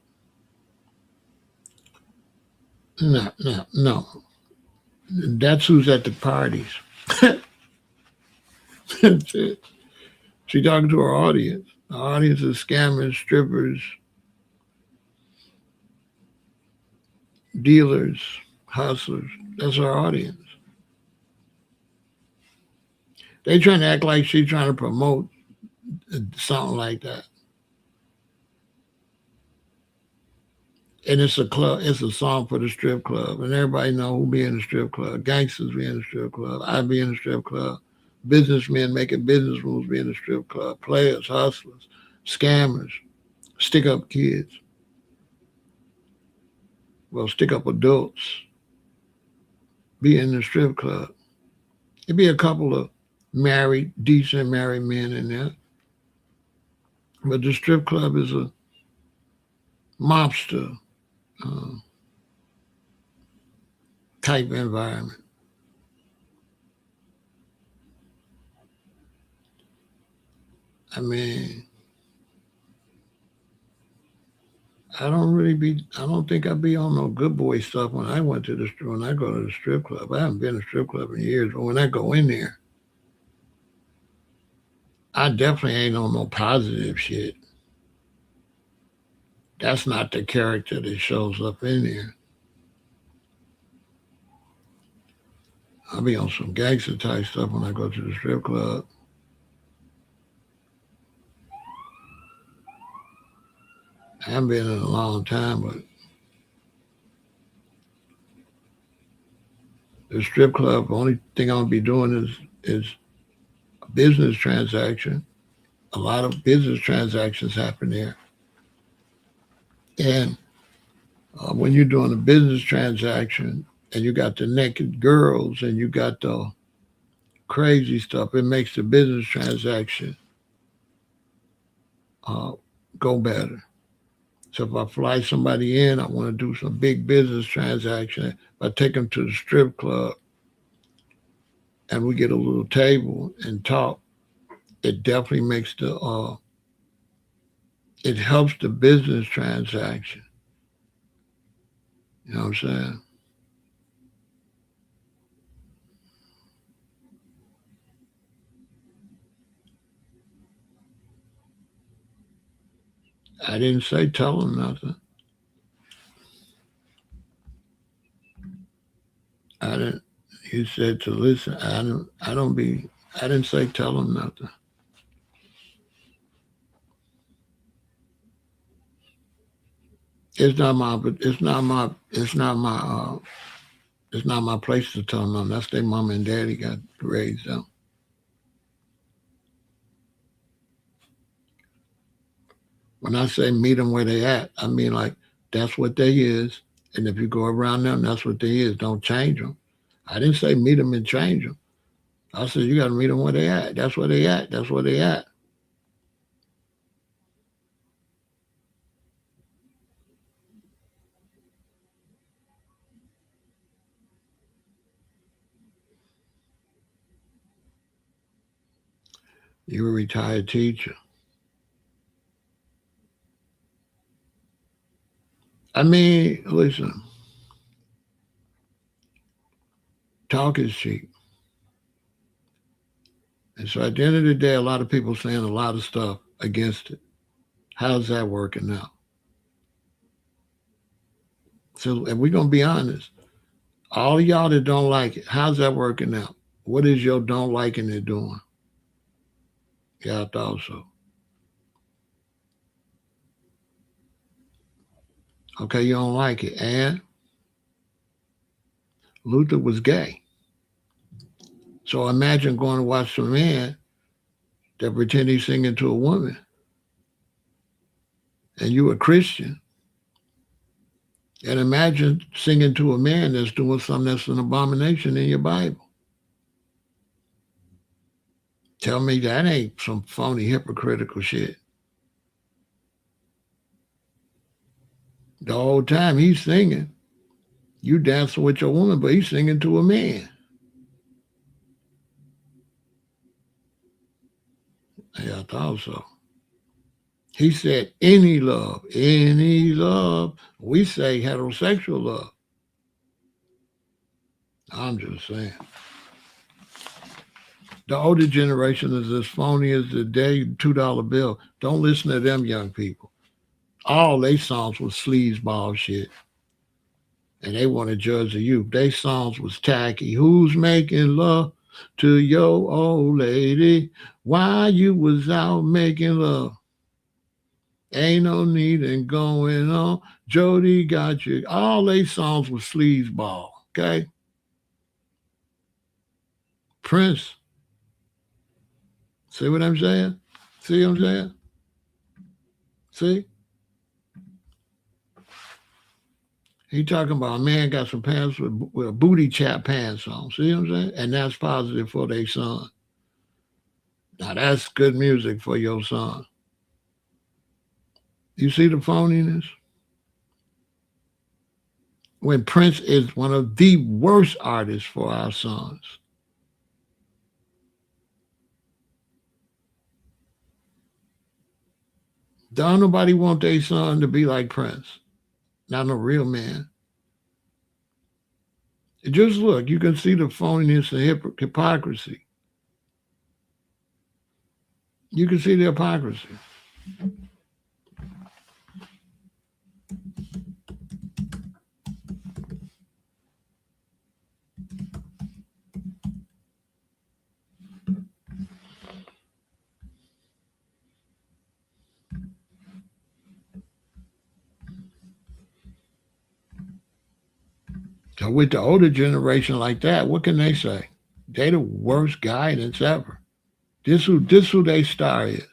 No, no, no. That's who's at the parties. She talking to her audience. The audience is scammers, strippers, dealers, hustlers. That's her audience. They trying to act like she's trying to promote something like that. And it's a club, it's a song for the strip club. And everybody know who be in the strip club. Gangsters be in the strip club. I be in the strip club. Businessmen making business moves be in the strip club. Players, hustlers, scammers, stick up kids. Well, stick up adults be in the strip club. It'd be a couple of decent married men in there. But the strip club is a mobster uh, type environment. I mean, I don't think I'd be on no good boy stuff when I go to the strip club. I haven't been to a strip club in years, but when I go in there, I definitely ain't on no positive shit. That's not the character that shows up in there. I'll be on some gangster type stuff when I go to the strip club. I haven't been in a long time, but the strip club, the only thing I'll be doing is a business transaction. A lot of business transactions happen there. And when you're doing a business transaction and you got the naked girls and you got the crazy stuff, it makes the business transaction uh, go better. So if I fly somebody in, I want to do some big business transaction. If I take them to the strip club and we get a little table and talk, it definitely makes it helps the business transaction. You know what I'm saying? I didn't say tell them nothing. I didn't. You said to listen. I don't. I don't be. I didn't say tell them nothing. It's not my. It's not my. It's not my. It's not my place to tell them. That's their mom and daddy got raised them. When I say meet them where they at, I mean like that's what they is, and if you go around them, that's what they is. Don't change them. I didn't say meet them and change them. I said you got to meet them where they at. That's where they at. That's where they at. You're a retired teacher. I mean, listen, talk is cheap. And so at the end of the day, a lot of people saying a lot of stuff against it. How's that working out? So, and we're going to be honest. All of y'all that don't like it, how's that working out? What is your don't liking it doing? Yeah, I thought so. Okay, you don't like it. And Luther was gay. So imagine going to watch some man that pretend he's singing to a woman and you a Christian. And imagine singing to a man that's doing something that's an abomination in your Bible. Tell me that ain't some phony hypocritical shit. The whole time he's singing, you dancing with your woman, but he's singing to a man. Yeah, I thought so. He said any love, any love. We say heterosexual love. I'm just saying. The older generation is as phony as the day $2 bill. Don't listen to them young people. All they songs was sleazeball shit. And they want to judge the youth. They songs was tacky. Who's making love to your old lady while you was out making love? Ain't no need in going on. Jody got you. All they songs was sleazeball. Okay? Prince. See what I'm saying? See what I'm saying? See? He talking about a man got some pants with a booty chap pants on. See what I'm saying? And that's positive for their son. Now that's good music for your son. You see the phoniness? When Prince is one of the worst artists for our sons. Don't nobody want their son to be like Prince. Not no real man. Just look, you can see the phoniness and hypocrisy. You can see the hypocrisy. So with the older generation like that, what can they say? They the worst guidance ever. This who they star is.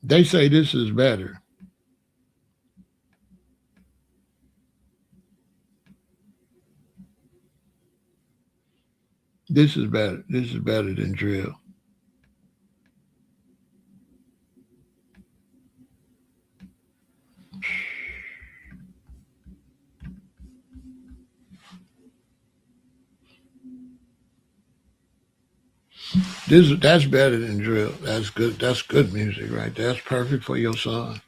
They say this is better. This is better. This is better than drill. That's better than drill. That's good. That's good music right there. That's perfect for your son.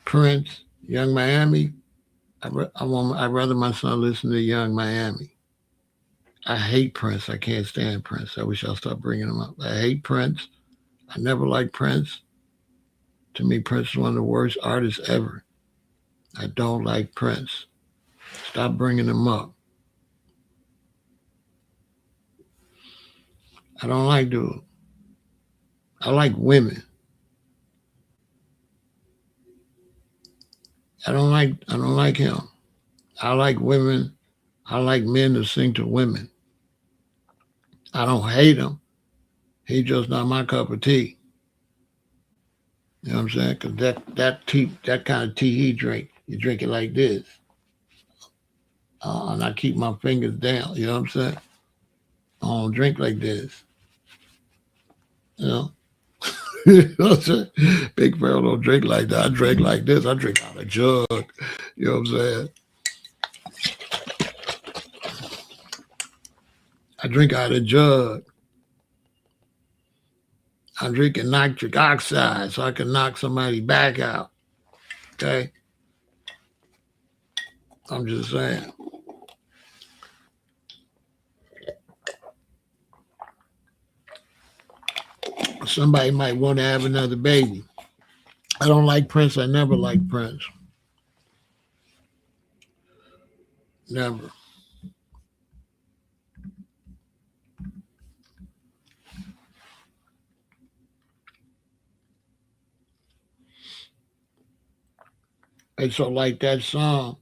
Prince, Young Miami. I'd rather my son listen to Young Miami. I hate Prince. I can't stand Prince. I wish I'll stop bringing him up. I hate Prince. I never liked Prince. To me, Prince is one of the worst artists ever. I don't like Prince. Stop bringing him up. I don't like dude. I like women. I don't like him. I like women. I like men to sing to women. I don't hate him. He's just not my cup of tea. You know what I'm saying? Because that kind of tea he drink, you drink it like this. And I keep my fingers down. You know what I'm saying? I don't drink like this. You know? You know what I'm saying? Big Pharaoh don't drink like that. I drink like this. I drink out of jug. You know what I'm saying? I drink out of jug. I'm drinking nitric oxide so I can knock somebody back out. Okay? I'm just saying. Somebody might want to have another baby. I don't like Prince. I never liked Prince. Never. And so, like that song,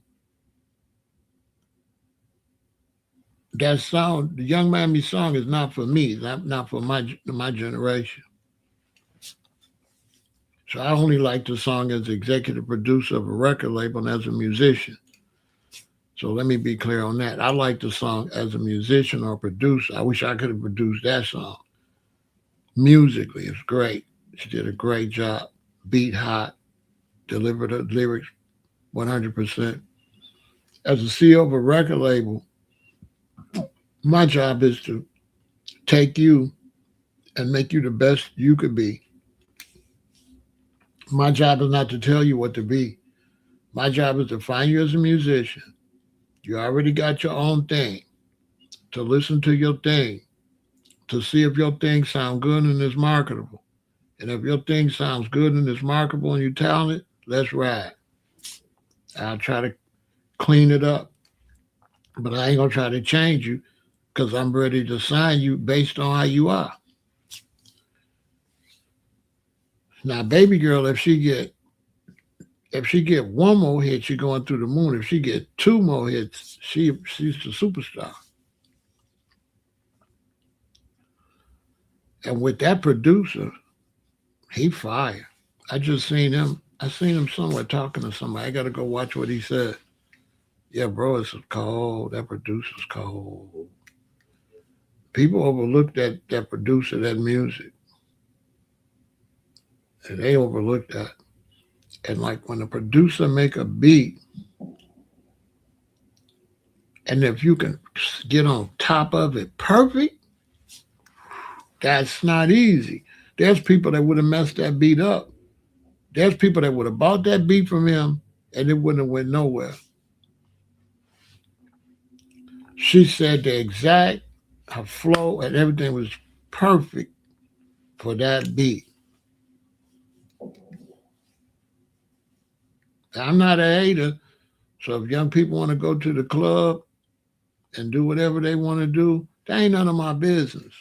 the Young Miami song is not for me. It's not for my generation. So I only like the song as executive producer of a record label and as a musician. So let me be clear on that. I like the song as a musician or producer. I wish I could have produced that song. Musically, it's great. She did a great job. Beat hot, delivered the lyrics 100%. As a CEO of a record label, my job is to take you and make you the best you could be. My job is not to tell you what to be. My job is to find you as a musician. You already got your own thing. To listen to your thing. To see if your thing sounds good and is marketable. And if your thing sounds good and is marketable and you're talented, let's ride. I'll try to clean it up. But I ain't gonna try to change you because I'm ready to sign you based on how you are. Now, baby girl, if she get one more hit, she going through the moon. If she get two more hits, she's the superstar. And with that producer, he fire. I just seen him. I seen him somewhere talking to somebody. I got to go watch what he said. Yeah, bro, it's cold. That producer's cold. People overlook that producer, that music. And they overlook that. And like when a producer make a beat, and if you can get on top of it perfect, that's not easy. There's people that would have messed that beat up. There's people that would have bought that beat from him and it wouldn't have went nowhere. She said the exact her flow and everything was perfect for that beat. I'm not a hater, so if young people want to go to the club and do whatever they want to do, that ain't none of my business.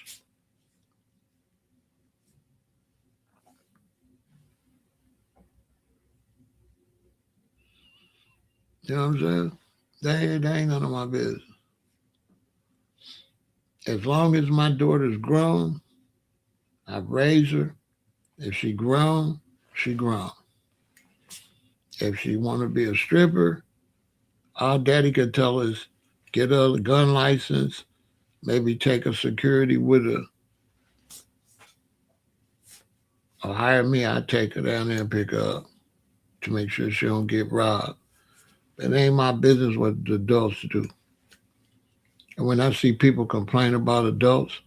You know what I'm saying? They ain't none of my business. As long as my daughter's grown, I've raised her. If she grown, she grown. If she want to be a stripper, our daddy could tell us, get her a gun license, maybe take a security with her, or hire me. I'd take her down there and pick her up to make sure she don't get robbed. It ain't my business what the adults do. And when I see people complain about adults,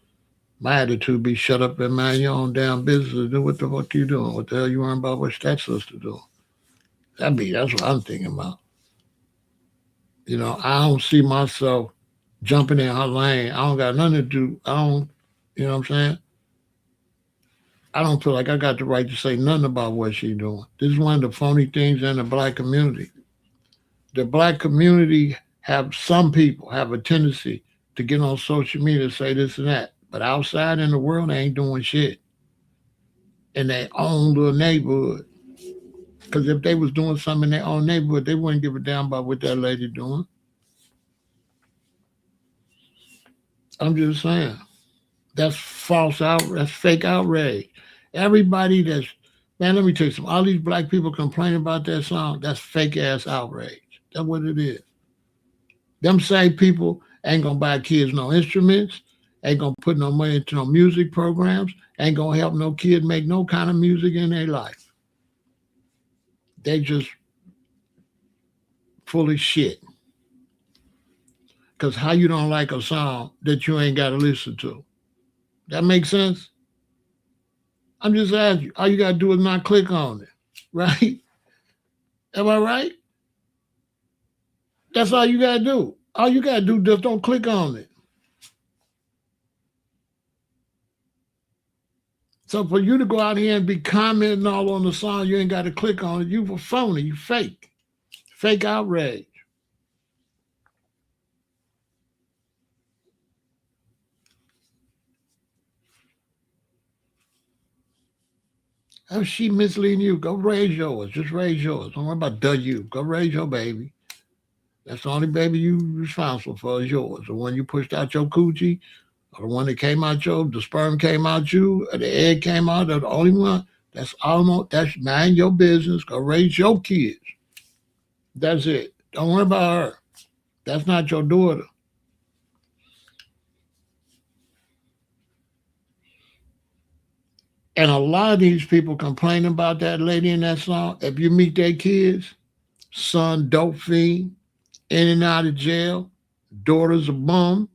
my attitude be shut up and mind your own damn business and do what the fuck you doing. What the hell you worrying about what that sister doing? That's what I'm thinking about. I don't see myself jumping in her lane. I don't got nothing to do. I don't, you know what I'm saying? I don't feel like I got the right to say nothing about what she doing. This is one of the phony things in the black community. The black community some people have a tendency to get on social media and say this and that. But outside in the world, they ain't doing shit in their own little neighborhood. Because if they was doing something in their own neighborhood, they wouldn't give a damn about what that lady doing. I'm just saying. That's false that's fake outrage. Everybody man, let me tell you something. All these black people complaining about that song, that's fake ass outrage. That's what it is. Them same people ain't gonna buy kids no instruments, ain't gonna put no money into no music programs, ain't gonna help no kid make no kind of music in their life. They just full of shit. Cause how you don't like a song that you ain't gotta listen to? That makes sense? I'm just asking you. All you gotta do is not click on it. Right? Am I right? That's all you gotta do. All you gotta do just don't click on it. So for you to go out here and be commenting all on the song, you ain't got to click on it. You were phony. You fake. Fake outrage. How she misleading you? Go raise yours. Just raise yours. Don't worry about you. Go raise your baby. That's the only baby you responsible for is yours. The one you pushed out your coochie, or the one that came out the sperm came out you, or the egg came out, or the only one. That's mind your business. Go raise your kids. That's it. Don't worry about her. That's not your daughter. And a lot of these people complain about that lady in that song. If you meet their kids, son dope fiend, in and out of jail, daughter's a bum,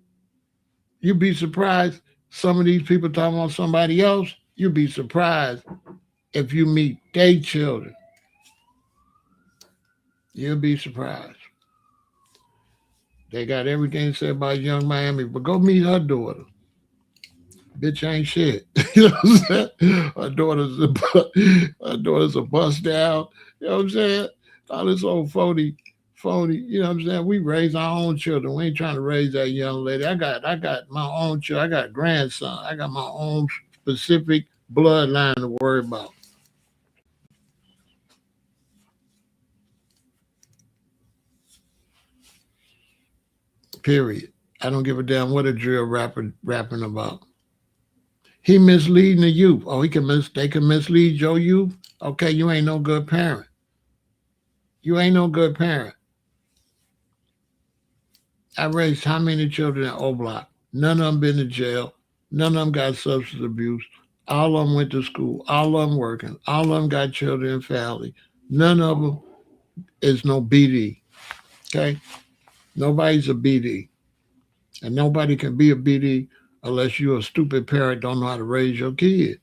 you'd be surprised. Some of these people talking about somebody else, you'd be surprised if you meet their children. You'll be surprised. They got everything to say about Young Miami, but go meet her daughter. Bitch ain't shit. You know what I'm saying? Her daughter's a bust down. You know what I'm saying? All this old phony, you know what I'm saying? We raise our own children. We ain't trying to raise that young lady. I got my own children. I got grandson. I got my own specific bloodline to worry about. Period. I don't give a damn what a drill rapper rapping about. He misleading the youth. Oh, they can mislead your youth. Okay, you ain't no good parent. You ain't no good parent. I raised how many children in O Block? None of them been to jail. None of them got substance abuse. All of them went to school. All of them working. All of them got children and family. None of them is no BD. Okay? Nobody's a BD. And nobody can be a BD unless you're a stupid parent, don't know how to raise your kid.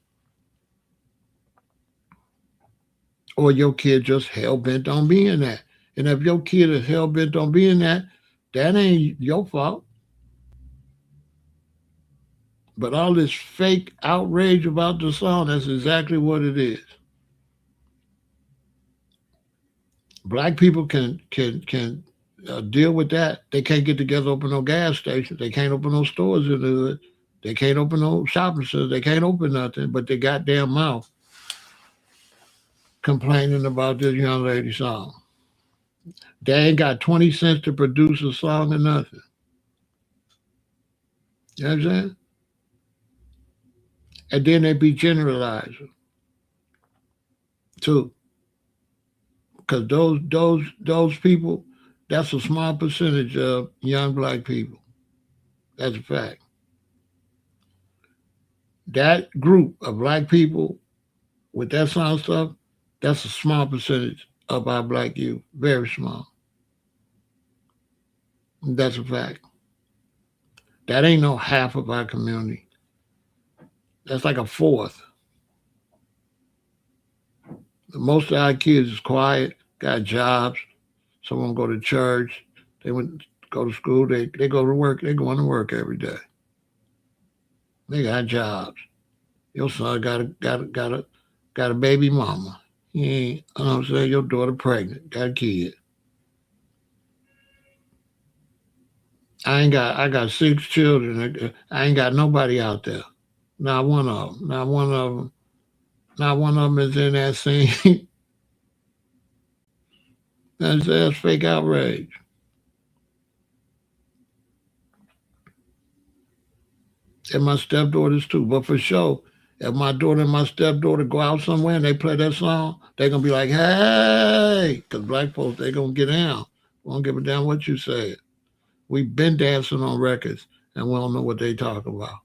Or your kid just hell bent on being that. And if your kid is hell bent on being that, that ain't your fault. But all this fake outrage about the song, that's exactly what it is. Black people can deal with that. They can't get together, open no gas stations. They can't open no stores in the hood. They can't open no shopping centers. They can't open nothing. But they goddamn mouth complaining about this young lady song. They ain't got 20 cents to produce a song or nothing. You know what I'm saying? And then they be generalizing too. Because those people, that's a small percentage of young black people. That's a fact. That group of black people with that sound stuff, that's a small percentage of our black youth. Very small. That's a fact. That ain't no half of our community. That's like a fourth. Most of our kids is quiet, got jobs. Some of them go to church. They went go to school. They go to work. They going to work every day. They got jobs. Your son got a baby mama. He ain't. You know what I'm saying? Your daughter pregnant, got a kid. I got 6 children. I ain't got nobody out there. Not one of them. Not one of them. Not one of them is in that scene. That's fake outrage. And my stepdaughters too. But for sure, if my daughter and my stepdaughter go out somewhere and they play that song, they gonna be like, "Hey," because black folks they gonna get down. We don't give a damn what you say. We've been dancing on records and we don't know what they talk about.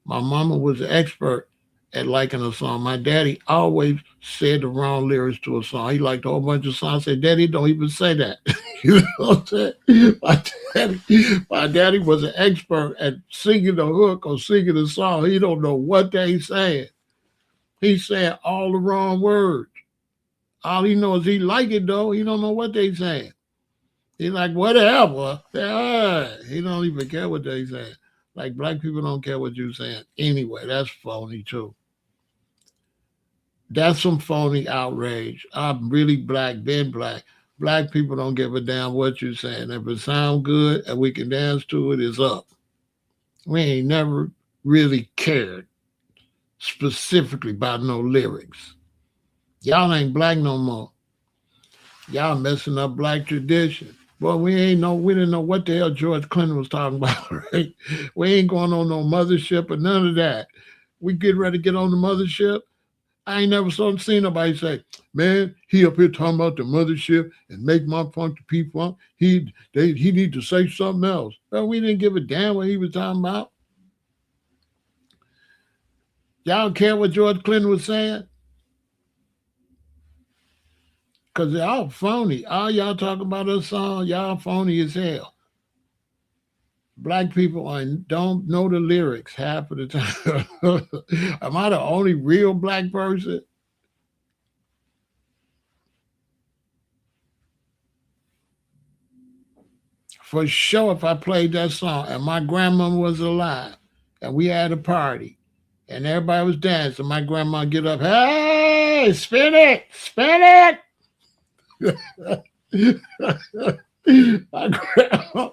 My mama was an expert at liking a song. My daddy always said the wrong lyrics to a song. He liked a whole bunch of songs. I said, Daddy, don't even say that. You know what I'm saying? My daddy was an expert at singing the hook or singing the song. He don't know what they saying. He said all the wrong words. All he knows he like it though. He don't know what they saying. He like whatever. He don't even care what they saying. Like black people don't care what you saying. Anyway, that's phony too. That's some phony outrage. I'm really black, been black. Black people don't give a damn what you saying. If it sound good and we can dance to it, it's up. We ain't never really cared specifically about no lyrics. Y'all ain't black no more. Y'all messing up black tradition. Well, we didn't know what the hell George Clinton was talking about, right? We ain't going on no mothership or none of that. We get ready to get on the mothership. I ain't never seen nobody say, man, he up here talking about the mothership and make my funk to P funk. He need to say something else. Well, we didn't give a damn what he was talking about. Y'all don't care what George Clinton was saying? Because they're all phony. All y'all talking about a song, y'all phony as hell. Black people don't know the lyrics half of the time. Am I the only real black person? For sure, if I played that song and my grandma was alive and we had a party and everybody was dancing, my grandma get up, hey, spin it. My grandma,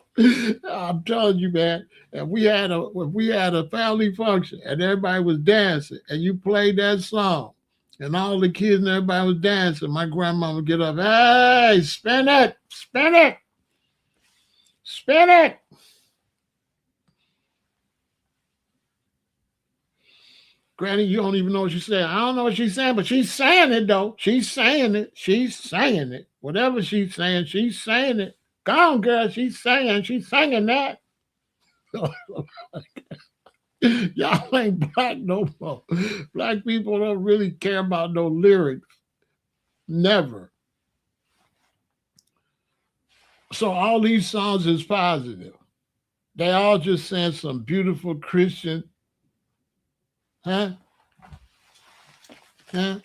I'm telling you, man, if we had a family function and everybody was dancing and you played that song and all the kids and everybody was dancing, my grandma would get up, hey, spin it. Granny, you don't even know what she's saying. I don't know what she's saying, but she's saying it though. She's saying it. She's saying it. Whatever she's saying it. Go on, girl. She's singing that. Y'all ain't black no more. Black people don't really care about no lyrics. Never. So all these songs is positive. They all just saying some beautiful Christian, huh? Huh?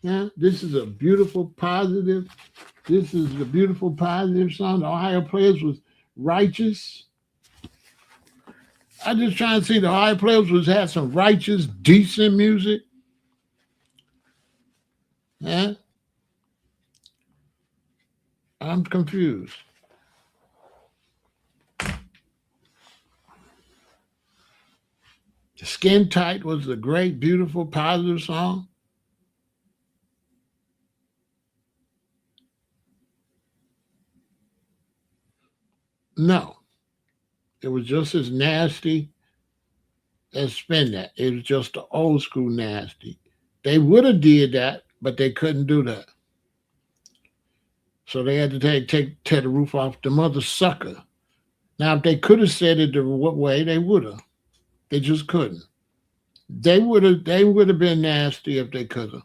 Yeah, this is a beautiful, positive. This is a beautiful, positive song. The Ohio Players was righteous. I just trying to see the Ohio Players was had some righteous, decent music. Yeah, I'm confused. Skin Tight was a great, beautiful, positive song. No, it was just as nasty as spin that. It was just the old school nasty. They would have did that, but they couldn't do that. So they had to tear the roof off the mother sucker. Now, if they could have said it the way, they would have. They just couldn't. They would have been nasty if they could have.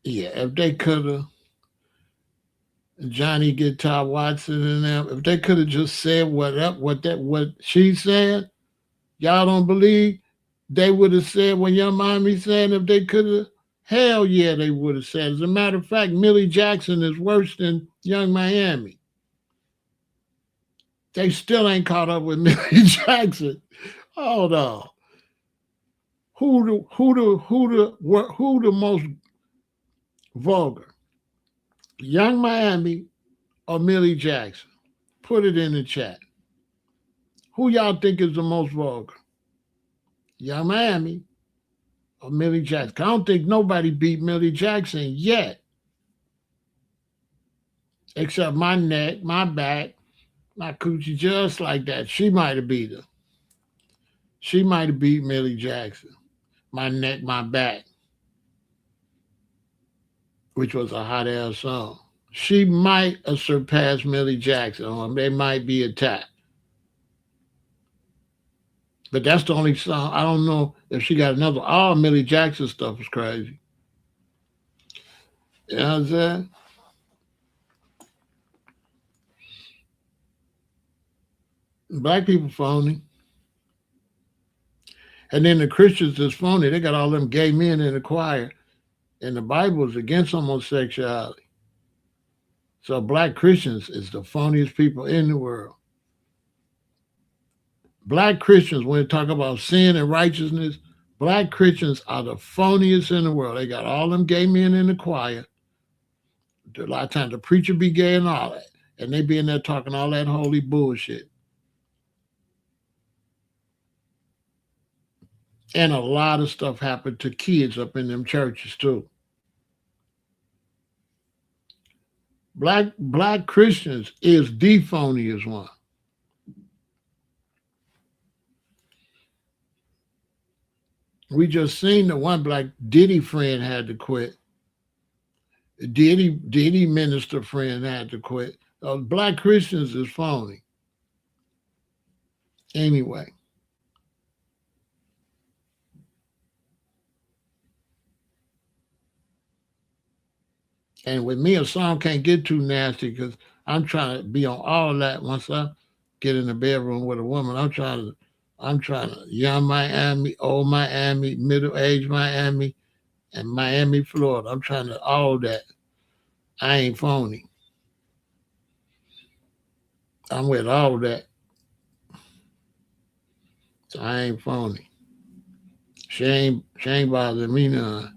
Yeah, if they could have, Johnny Guitar Watson and them, if they could have just said what she said, y'all don't believe they would have said when your mommy said if they could have. Hell yeah, they would have said. As a matter of fact, Millie Jackson is worse than Young Miami. They still ain't caught up with Millie Jackson. Hold on. Who the most vulgar? Young Miami or Millie Jackson? Put it in the chat. Who y'all think is the most vulgar? Young Miami or Millie Jackson? I don't think nobody beat Millie Jackson yet. Except my neck, my back, my coochie, just like that. She might have beat her. She might have beat Millie Jackson. My neck, my back, which was a hot ass song. She might have surpassed Millie Jackson, or they might be a tie. But that's the only song. I don't know if she got another. All Millie Jackson stuff is crazy. You know what I'm saying? Black people phony. And then the Christians is phony. They got all them gay men in the choir. And the Bible is against homosexuality. So black Christians is the phoniest people in the world. Black Christians, when they talk about sin and righteousness, black Christians are the phoniest in the world. They got all them gay men in the choir. A lot of times the preacher be gay and all that. And they be in there talking all that holy bullshit. And a lot of stuff happened to kids up in them churches too. Black Christians is the phoniest one. We just seen the one black Diddy friend had to quit. Diddy minister friend had to quit. Black Christians is phony. Anyway. And with me, a song can't get too nasty because I'm trying to be on all that. Once I get in the bedroom with a woman, I'm trying to young Miami, old Miami, middle-aged Miami, and Miami, Florida. I'm trying to all that. I ain't phony. I'm with all that. So I ain't phony. She ain't bothering me none.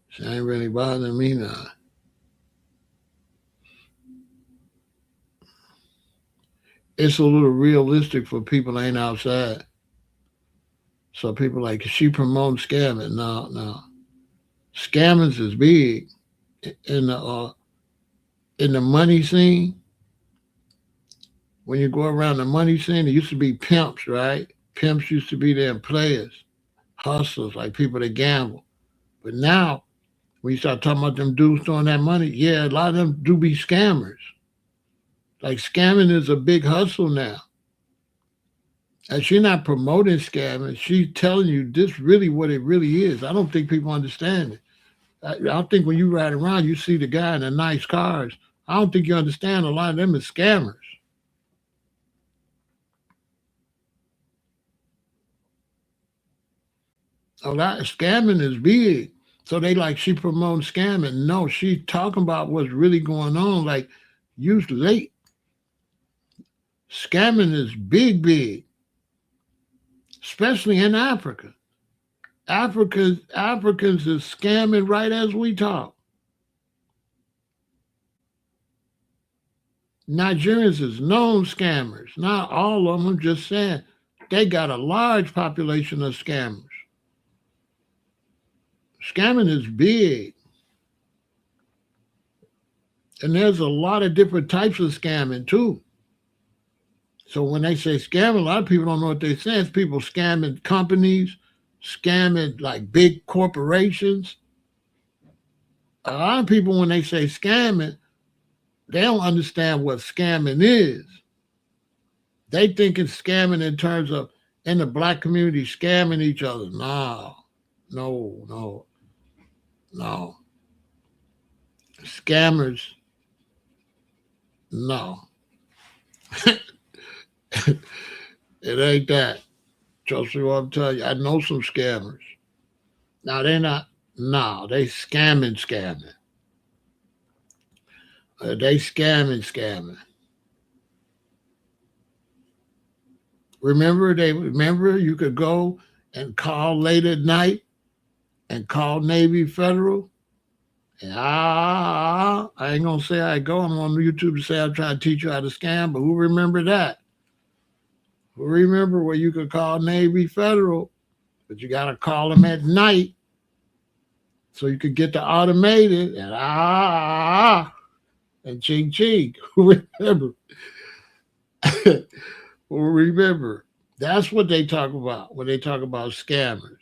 She ain't really bothering me none. It's a little realistic for people that ain't outside. So people like, she promotes scamming. No. Scammers is big in the money scene. When you go around the money scene, it used to be pimps, right? Pimps used to be there and players, hustlers, like people that gamble. But now, when you start talking about them dudes throwing that money, yeah, a lot of them do be scammers. Like scamming is a big hustle now. And she's not promoting scamming. She's telling you this really what it really is. I don't think people understand it. I don't think when you ride around, you see the guy in the nice cars. I don't think you understand a lot of them is scammers. A lot of scamming is big. So they like she promotes scamming. No, she's talking about what's really going on. Like you late. Scamming is big, especially in Africa. Africans is scamming right as we talk. Nigerians is known scammers. Not all of them. I'm just saying they got a large population of scammers. Scamming is big. And there's a lot of different types of scamming too. So when they say scamming, a lot of people don't know what they're saying. It's people scamming companies, scamming like big corporations. A lot of people, when they say scamming, they don't understand what scamming is. They think it's scamming in terms of in the black community scamming each other. No, no, no, no. Scammers, no. It ain't that. Trust me what I'm telling you. I know some scammers. Now they're not. No, they scamming. They scamming. Remember you could go and call late at night and call Navy Federal. And I ain't gonna say I go. I'm on YouTube to say I'm trying to teach you how to scam, but who remember that? Who remember where you could call Navy Federal, but you gotta call them at night so you could get the automated and ching ching. Who remember? Who remember? That's what they talk about when they talk about scammers.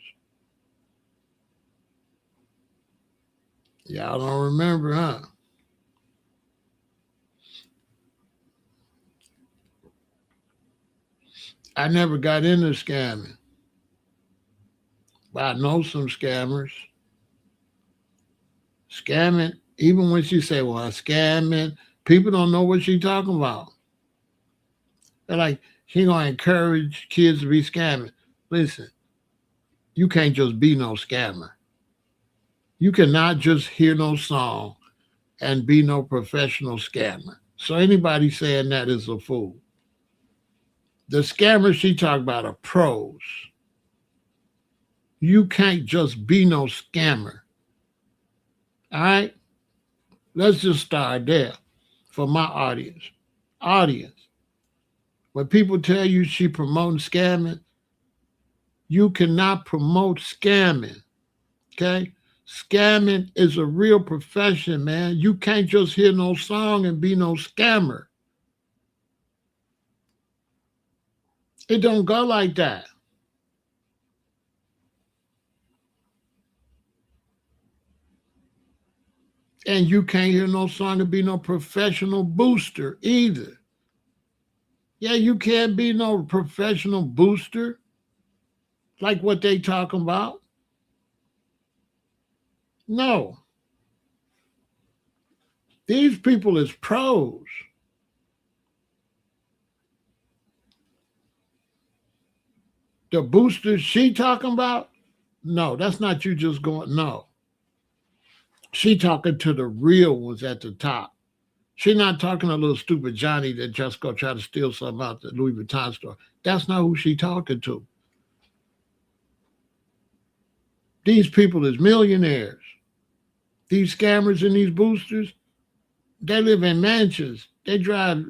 Y'all don't remember, huh? I never got into scamming, but I know some scammers. Scamming, even when she say, well, scamming, people don't know what she talking about. They're like, she gonna encourage kids to be scamming. Listen, you can't just be no scammer. You cannot just hear no song and be no professional scammer. So anybody saying that is a fool. The scammers she talk about are pros. You can't just be no scammer. All right? Let's just start there for my audience. Audience. When people tell you she promoting scamming, you cannot promote scamming. Okay? Scamming is a real profession, man. You can't just hear no song and be no scammer. It don't go like that. And you can't hear no song and be no professional booster either. Yeah, you can't be no professional booster like what they talking about. No. These people is pros. The boosters she talking about? No, that's not you just going, no. She talking to the real ones at the top. She not talking to little stupid Johnny that just go try to steal something out the Louis Vuitton store. That's not who she talking to. These people is millionaires. These scammers and these boosters, they live in mansions. They drive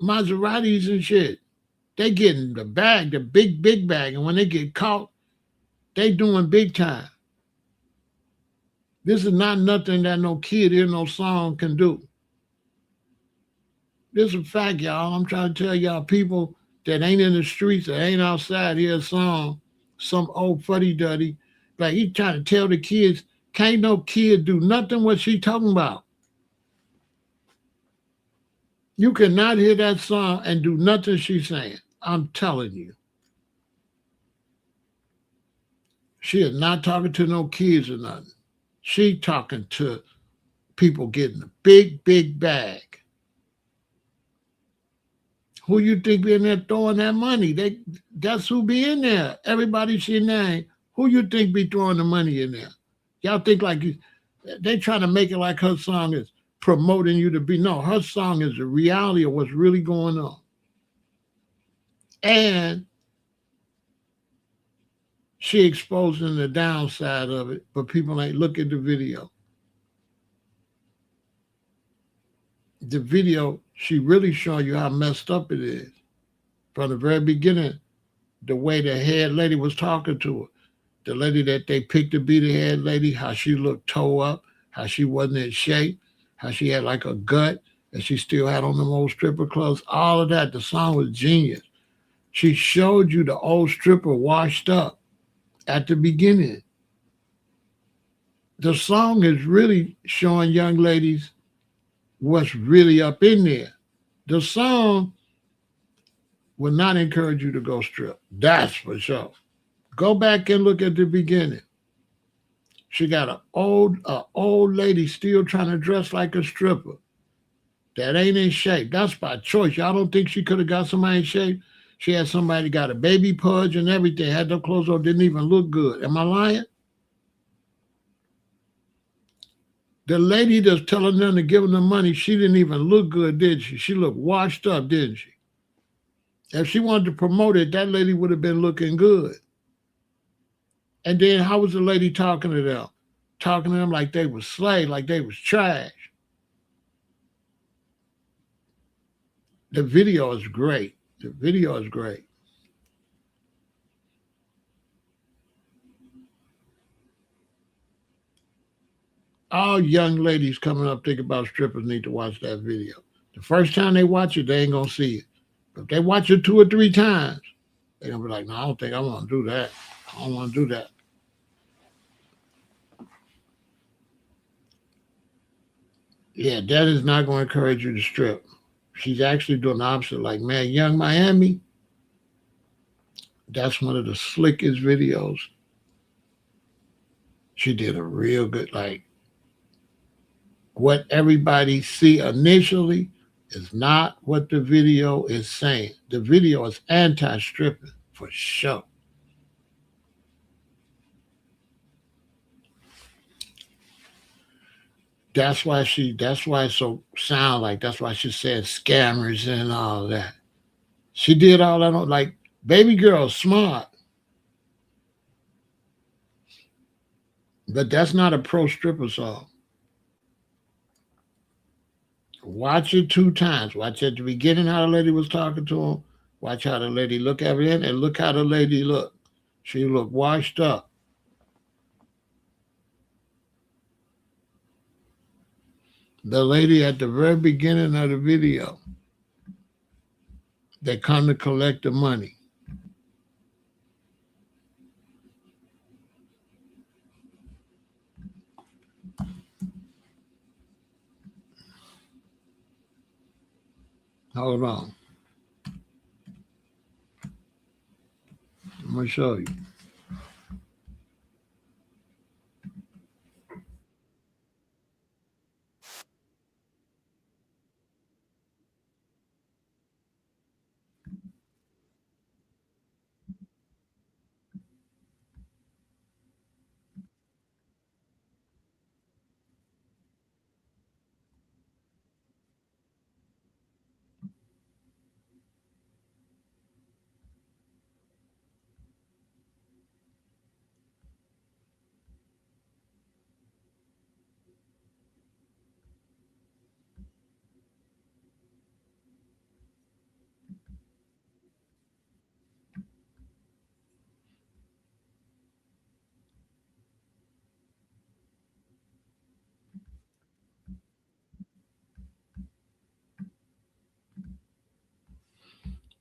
Maseratis and shit. They getting the bag, the big bag. And when they get caught, they doing big time. This is not nothing that no kid hear no song can do. This is a fact, y'all. I'm trying to tell y'all people that ain't in the streets, that ain't outside, hear a song, some old fuddy duddy. Like he trying to tell the kids, can't no kid do nothing what she talking about. You cannot hear that song and do nothing she's saying. I'm telling you. She is not talking to no kids or nothing. She talking to people getting a big bag. Who you think be in there throwing that money? That's who be in there. Everybody she name. Who you think be throwing the money in there? Y'all think like they trying to make it like her song is promoting you to be. No, her song is the reality of what's really going on. And she exposing the downside of it, but people ain't look at the video. The video, she really showing you how messed up it is. From the very beginning, the way the head lady was talking to her, The lady that they picked to be the head lady, how she looked toe up, how she wasn't in shape, how she had like a gut, and she still had on them old stripper clothes. All of that. The song was genius. She showed you the old stripper washed up at the beginning. The song is really showing young ladies what's really up in there. The song will not encourage you to go strip. That's for sure. Go back and look at the beginning. She got a old lady still trying to dress like a stripper. That ain't in shape. That's by choice. Y'all don't think she could have got somebody in shape? She had somebody got a baby pudge and everything, had no clothes on, didn't even look good. Am I lying? The lady that's telling them to give them money, she didn't even look good, did she? She looked washed up, didn't she? If she wanted to promote it, that lady would have been looking good. And then how was the lady talking to them? Talking to them like they was slaves, like they was trash. The video is great. The video is great. All young ladies coming up thinking about strippers need to watch that video. The first time they watch it, they ain't gonna see it. But if they watch it 2 or 3 times, they're gonna be like, no, I don't think I want to do that. I don't want to do that. Yeah, that is not going to encourage you to strip. She's actually doing the opposite. Like, man, Young Miami, that's one of the slickest videos. She did a real good, like, what everybody see initially is not what the video is saying. The video is anti-stripping for sure. That's why it's so sound like, that's why she said scammers and all that. She did all that on, like, baby girl smart, but that's not a pro stripper song. Watch it 2 times. Watch at the beginning how the lady was talking to him. Watch how the lady look at it, and look how the lady looked. She looked washed up. The lady at the very beginning of the video, they come to collect the money. Hold on. I'm gonna show you.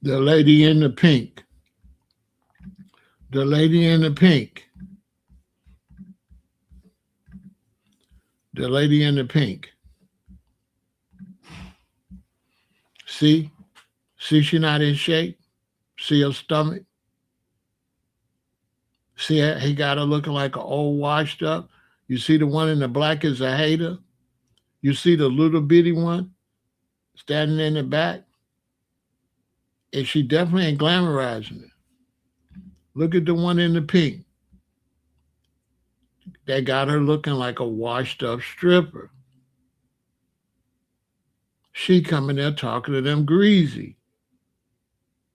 The lady in the pink. The lady in the pink. The lady in the pink. See? See she not in shape? See her stomach? See he got her looking like an old washed up? You see the one in the black is a hater? You see the little bitty one standing in the back? And she definitely ain't glamorizing it. Look at the one in the pink. They got her looking like a washed up stripper. She coming there talking to them greasy.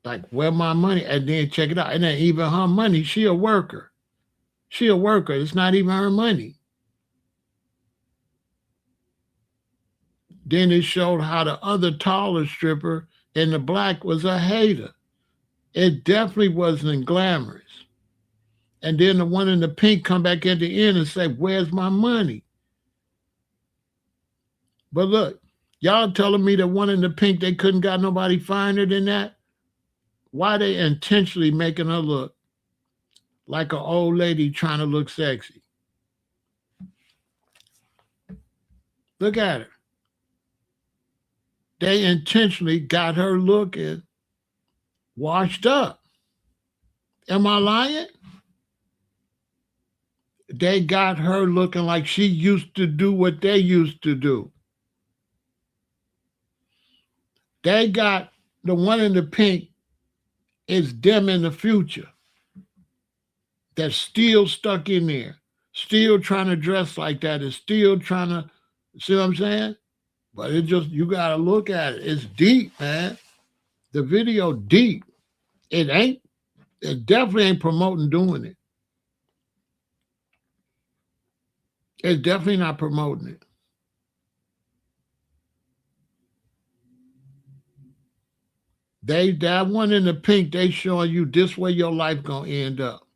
Like, where my money? And then check it out. It ain't even her money. She a worker. She a worker. It's not even her money. Then it showed how the other taller stripper in the black was a hater. It definitely wasn't glamorous. And then the one in the pink come back at the end and say, where's my money? But look, y'all telling me that one in the pink, they couldn't got nobody finer than that? Why they intentionally making her look like an old lady trying to look sexy? Look at her. They intentionally got her looking washed up. Am I lying? They got her looking like she used to do what they used to do. They got the one in the pink is them in the future that's still stuck in there, still trying to dress like that, is still trying to, see what I'm saying? But it just, you got to look at it. It's deep, man. The video deep. It definitely ain't promoting doing it. It's definitely not promoting it. That one in the pink, they showing you this way your life gonna end up.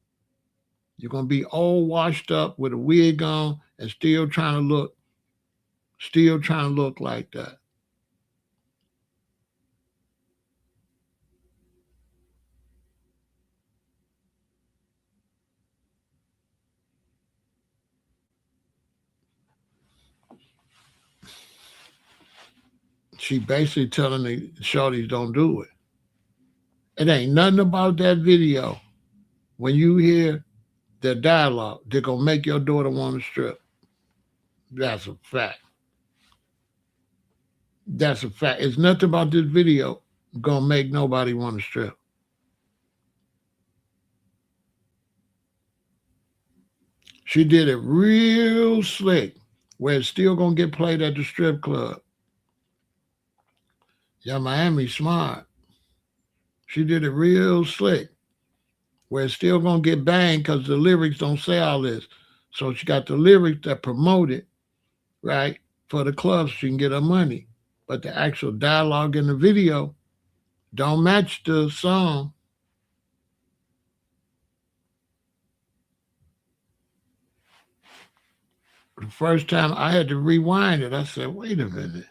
You're gonna be all washed up with a wig on and still trying to look like that. She basically telling the shorties don't do it. It ain't nothing about that video. When you hear the dialogue, they're gonna make your daughter want to strip. That's a fact. That's a fact. It's nothing about this video gonna make nobody want to strip. She did it real slick, where it's still gonna get played at the strip club. Yeah, Miami smart. She did it real slick, where it's still gonna get banged because the lyrics don't say all this. So she got the lyrics that promote it, right, for the club so she can get her money. But the actual dialogue in the video don't match the song. The first time I had to rewind it, I said, wait a minute.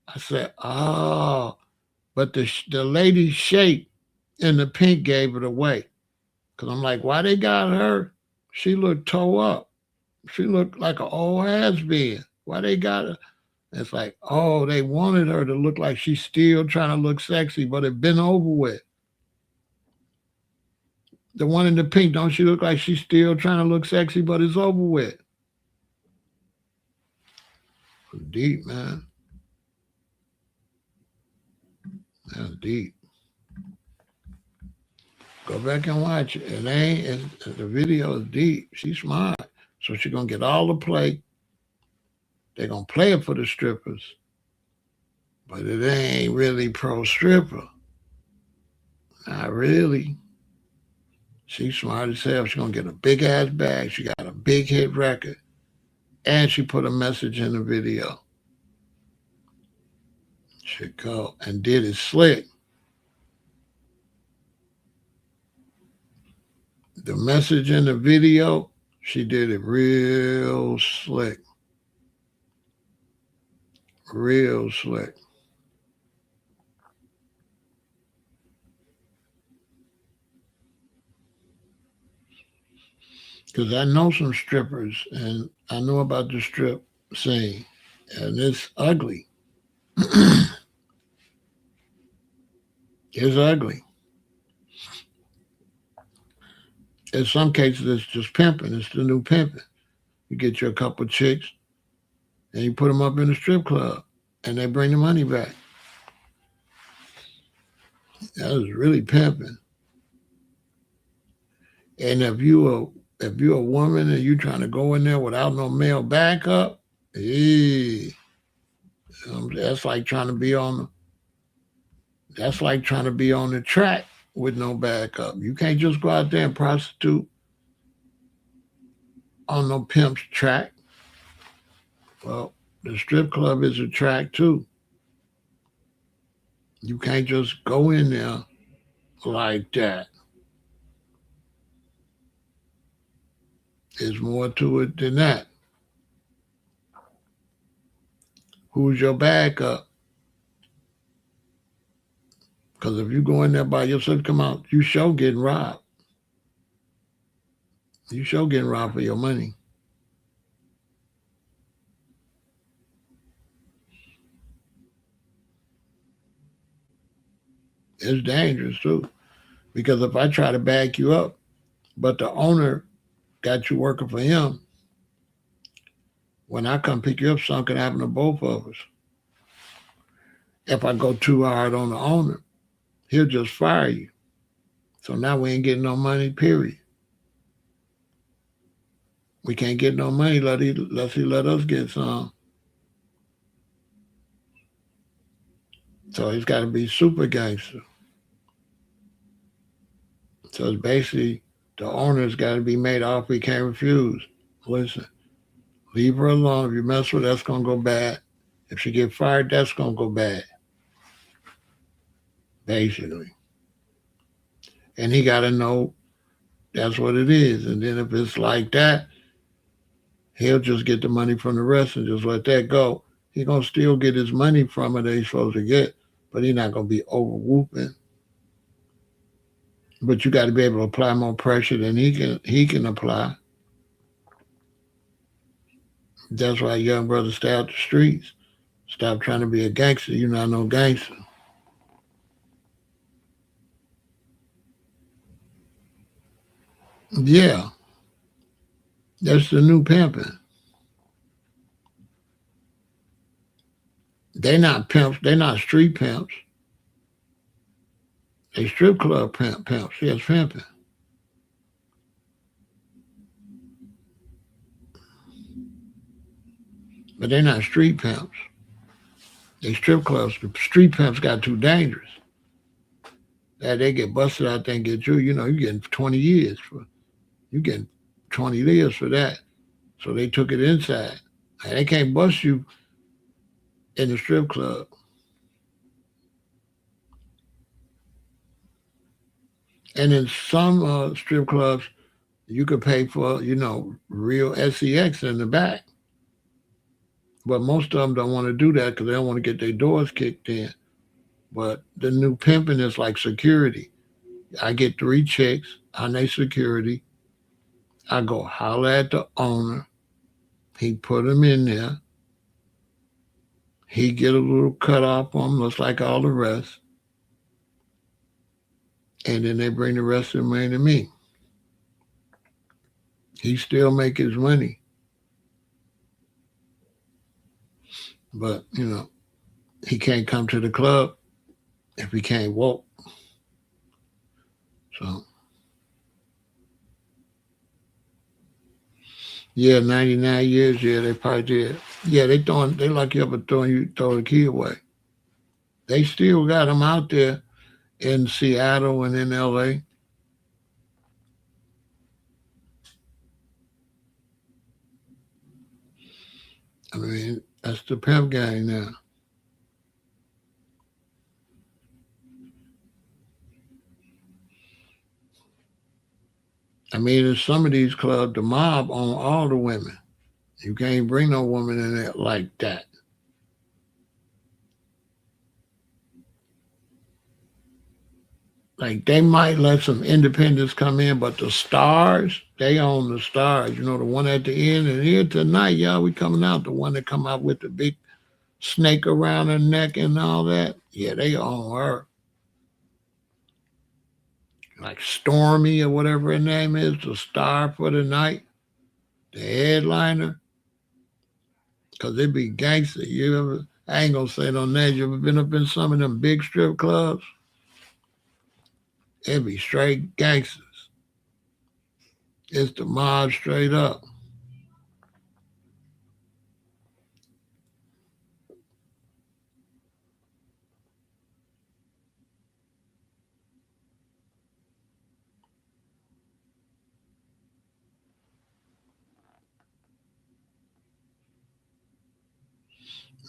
I said, oh, but the lady's shape in the pink gave it away. Because I'm like, why they got her? She looked toe up. She looked like an old has-been. Why they got her? It's like, oh, they wanted her to look like she's still trying to look sexy, but it been over with. The one in the pink, don't she look like she's still trying to look sexy, but it's over with? Deep, man. That's deep. Go back and watch it. The video is deep. She's smart. So she's going to get all the play. They're going to play it for the strippers. But it ain't really pro stripper. Not really. She's smart as hell. She's going to get a big ass bag. She got a big hit record. And she put a message in the video. She go and did it slick. The message in the video, she did it real slick. Real slick. Because I know some strippers and I know about the strip scene, and it's ugly. It's ugly. In some cases, it's just pimping. It's the new pimping. You get you a couple chicks and you put them up in a strip club and they bring the money back. That is really pimping. And if you're a woman and you trying to go in there without no male backup, that's like trying to be on the track with no backup. You can't just go out there and prostitute on no pimp's track. Well, the strip club is a track too. You can't just go in there like that. There's more to it than that. Who's your backup? Because if you go in there by yourself, come out, you sure getting robbed. You sure getting robbed for your money. It's dangerous too. Because if I try to back you up, but the owner got you working for him, when I come pick you up, something can happen to both of us. If I go too hard on the owner, he'll just fire you. So now we ain't getting no money, period. We can't get no money unless he let us get some. So he's got to be super gangster. So it's basically the owner's got to be made off. We can't refuse. Listen, leave her alone. If you mess with her, that's going to go bad. If she get fired, that's going to go bad. Basically. And he got to know that's what it is. And then if it's like that, he'll just get the money from the rest and just let that go. He's going to still get his money from it that he's supposed to get, but he's not going to be over whooping. But you got to be able to apply more pressure than he can apply. That's why young brothers stay out the streets. Stop trying to be a gangster. You're not no gangster. Yeah, that's the new pimping. They not pimps. They not street pimps. They strip club pimps. Yes, pimping. But they're not street pimps. They strip clubs. The street pimps got too dangerous. That they get busted out there and get you. You know, you getting 20 years for you getting 20 years for that. So they took it inside. And they can't bust you in the strip club. And in some strip clubs, you could pay for, real sex in the back. But most of them don't want to do that because they don't want to get their doors kicked in. But the new pimping is like security. I get 3 chicks on their security. I go holler at the owner. He put them in there. He get a little cut off on them, just like all the rest. And then they bring the rest of the money to me. He still make his money. But, he can't come to the club if he can't walk. So yeah, 99 years, yeah, they probably did. Yeah, they like you up and throw the key away. They still got them out there in Seattle and in LA. I mean, that's the pimp gang now. I mean, in some of these clubs, the mob own all the women. You can't bring no woman in there like that. Like they might let some independents come in, but the stars, they own the stars. The one at the end. And here tonight, y'all, we coming out. The one that come out with the big snake around her neck and all that. Yeah, they own her. Like Stormy or whatever her name is, the star for the night, the headliner. Cause it be gangster. You ever? I ain't gonna say no names. You ever been up in some of them big strip clubs? It be straight gangsters. It's the mob straight up.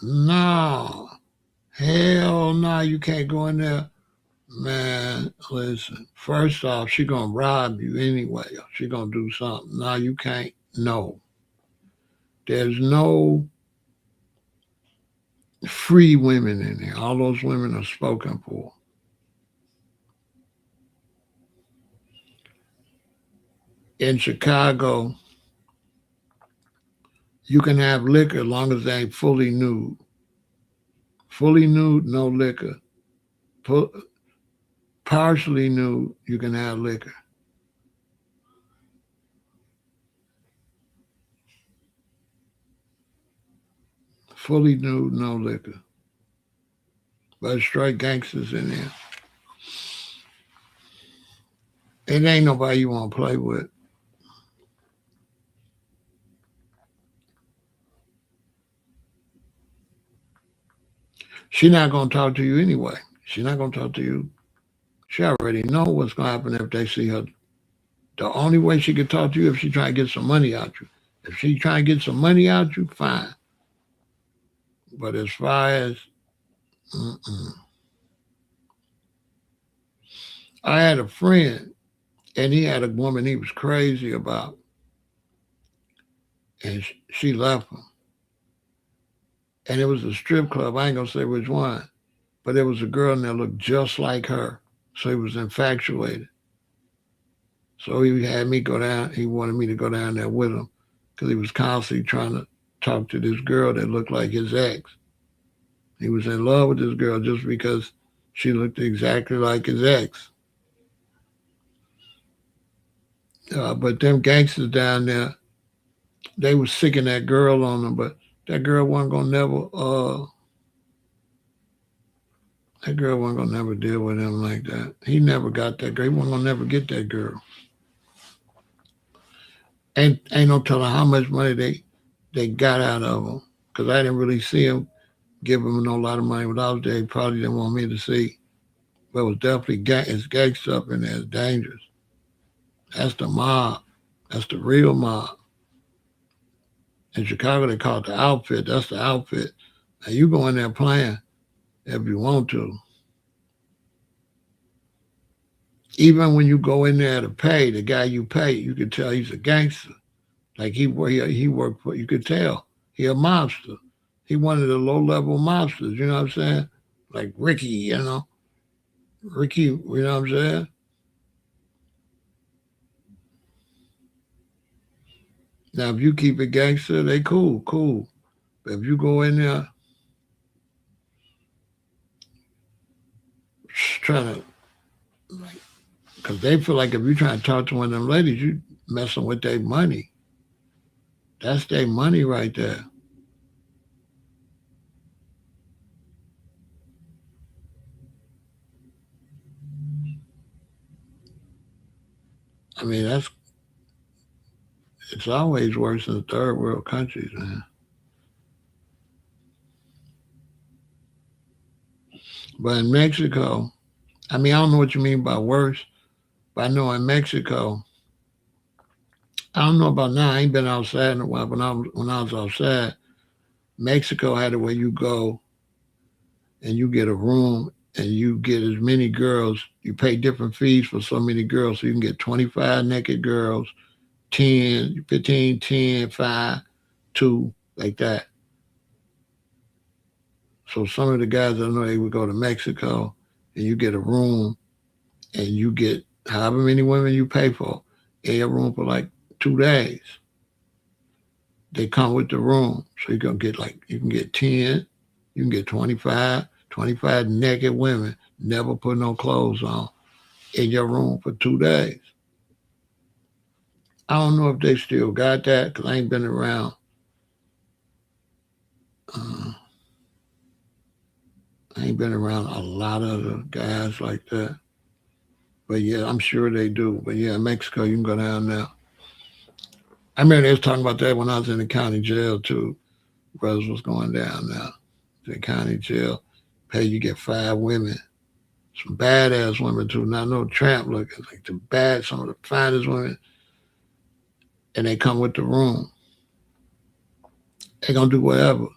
No, hell no, you can't go in there. Man, listen. First off, she gonna rob you anyway. She gonna do something. Now you can't. No, there's no free women in there. All those women are spoken for. In Chicago, you can have liquor as long as they ain't fully nude. Fully nude, no liquor. Partially nude, you can have liquor. Fully nude, no liquor. But straight gangsters in there. It ain't nobody you want to play with. She not gonna talk to you anyway. She not gonna talk to you. She already know what's gonna happen if they see her. The only way she can talk to you if she try to get some money out you. If she try to get some money out you, fine. But as far as mm-mm. I had a friend and he had a woman he was crazy about, and she left him. And it was a strip club. I ain't gonna say which one, but there was a girl in there looked just like her. So he was infatuated. So he had me go down. He wanted me to go down there with him because he was constantly trying to talk to this girl that looked like his ex. He was in love with this girl just because she looked exactly like his ex. But them gangsters down there, they was sicking that girl on him, but that girl wasn't gonna never that girl wasn't gonna never deal with him like that. He never got that girl. He wasn't gonna never get that girl. Ain't no telling how much money they got out of him. Cause I didn't really see him give him no lot of money when I was there. He probably didn't want me to see. But it was definitely it's gangsta up in there. It's dangerous. That's the mob. That's the real mob. In Chicago, they call it the outfit. That's the outfit. Now you go in there playing if you want to. Even when you go in there to pay, the guy you pay, you can tell he's a gangster. Like he worked for. You could tell he a mobster. He one of the low level mobsters. You know what I'm saying? Like Ricky. You know, Ricky. You know what I'm saying? Now, if you keep it gangster, they cool. But if you go in there trying to, like, because they feel like if you trying to talk to one of them ladies, you messing with their money. That's their money right there. I mean, it's always worse in the third world countries, man. But in Mexico, I mean, I don't know what you mean by worse, but I know in Mexico, I don't know about now. I ain't been outside in a while. But when I was outside, Mexico had it where you go and you get a room and you get as many girls. You pay different fees for so many girls. So you can get 25 naked girls, 10, 15, 10, 5, 2, like that. So some of the guys I know they would go to Mexico and you get a room and you get however many women you pay for in your room for like 2 days. They come with the room. So you can get like you can get 10, you can get 25, 25 naked women, never put no clothes on in your room for 2 days. I don't know if they still got that because I ain't been around. Uh, I ain't been around a lot of the guys like that. But yeah, I'm sure they do. But yeah, Mexico, you can go down there. I remember they was talking about that when I was in the county jail too. Brothers was going down there. The county jail. Pay you get 5 women. Some badass women too. Not no tramp looking. Like some of the finest women. And they come with the room. They gonna do whatever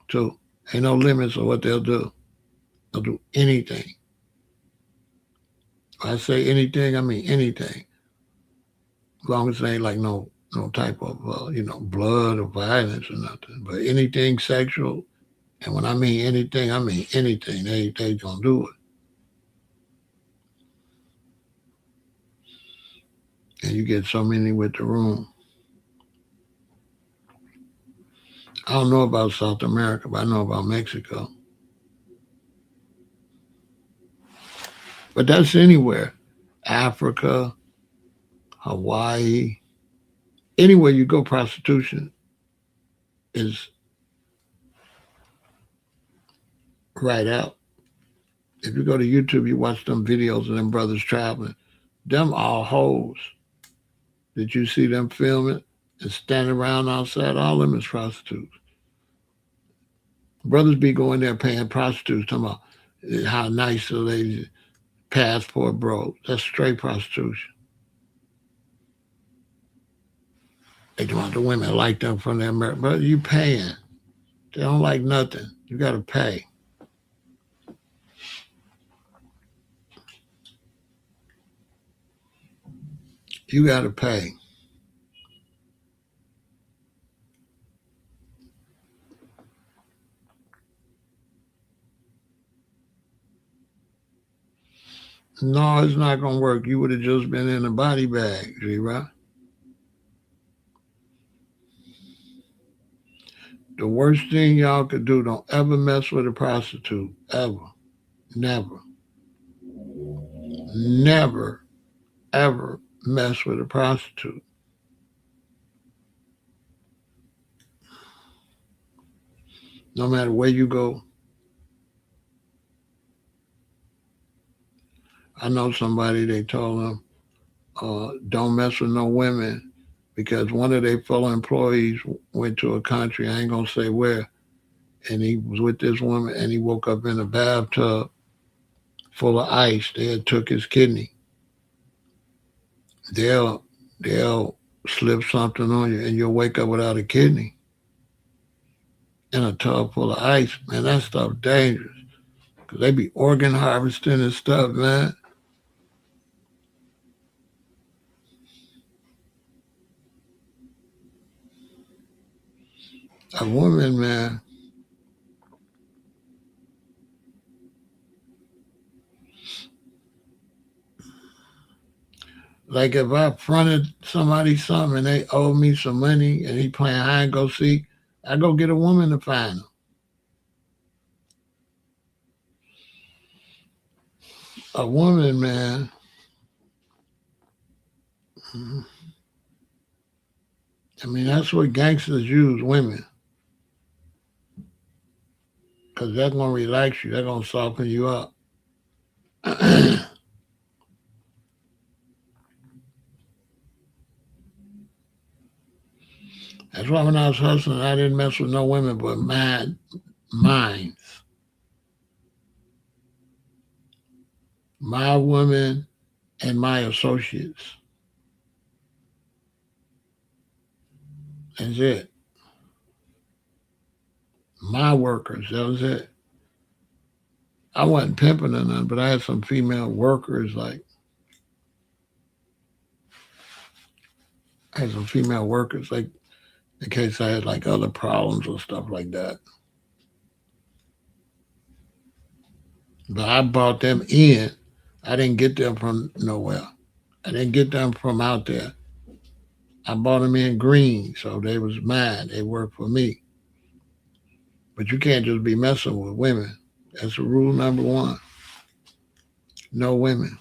too. Ain't no limits on what they'll do. They'll do anything. If I say anything, I mean anything. As long as it ain't like no type of blood or violence or nothing. But anything sexual, and when I mean anything, I mean anything. They gonna do it. And you get so many with the room. I don't know about South America, but I know about Mexico. But that's anywhere. Africa, Hawaii, anywhere you go, prostitution is right out. If you go to YouTube, you watch them videos of them brothers traveling. Them all hoes. Did you see them filming and standing around outside? All of them is prostitutes. Brothers be going there paying prostitutes, talking about how nice the ladies passport broke. That's straight prostitution. They want the women like them from their America. But you paying. They don't like nothing. You got to pay. You got to pay. No, it's not going to work. You would have just been in a body bag, G-Rock. The worst thing y'all could do, don't ever mess with a prostitute. Ever. Never. Never, ever mess with a prostitute. No matter where you go. I know somebody, they told them, don't mess with no women because one of their fellow employees went to a country, I ain't going to say where, and he was with this woman and he woke up in a bathtub full of ice. They had took his kidney. They'll slip something on you and you'll wake up without a kidney in a tub full of ice. Man, that stuff dangerous because they be organ harvesting and stuff, man. A woman, man, like if I fronted somebody something and they owe me some money and he playing hide and go seek, I go get a woman to find him. A woman, man. I mean, that's what gangsters use, women, because they're gonna relax you. They're gonna soften you up. That's why when I was hustling, I didn't mess with no women but mine, my women, and my associates. That's it. My workers. That was it. I wasn't pimping or nothing, but I had some female workers. Like I had some female workers, like in case I had like other problems or stuff like that. But I brought them in. I didn't get them from nowhere. I didn't get them from out there. I bought them in green, so they was mine. They worked for me. But you can't just be messing with women. That's rule number one. No women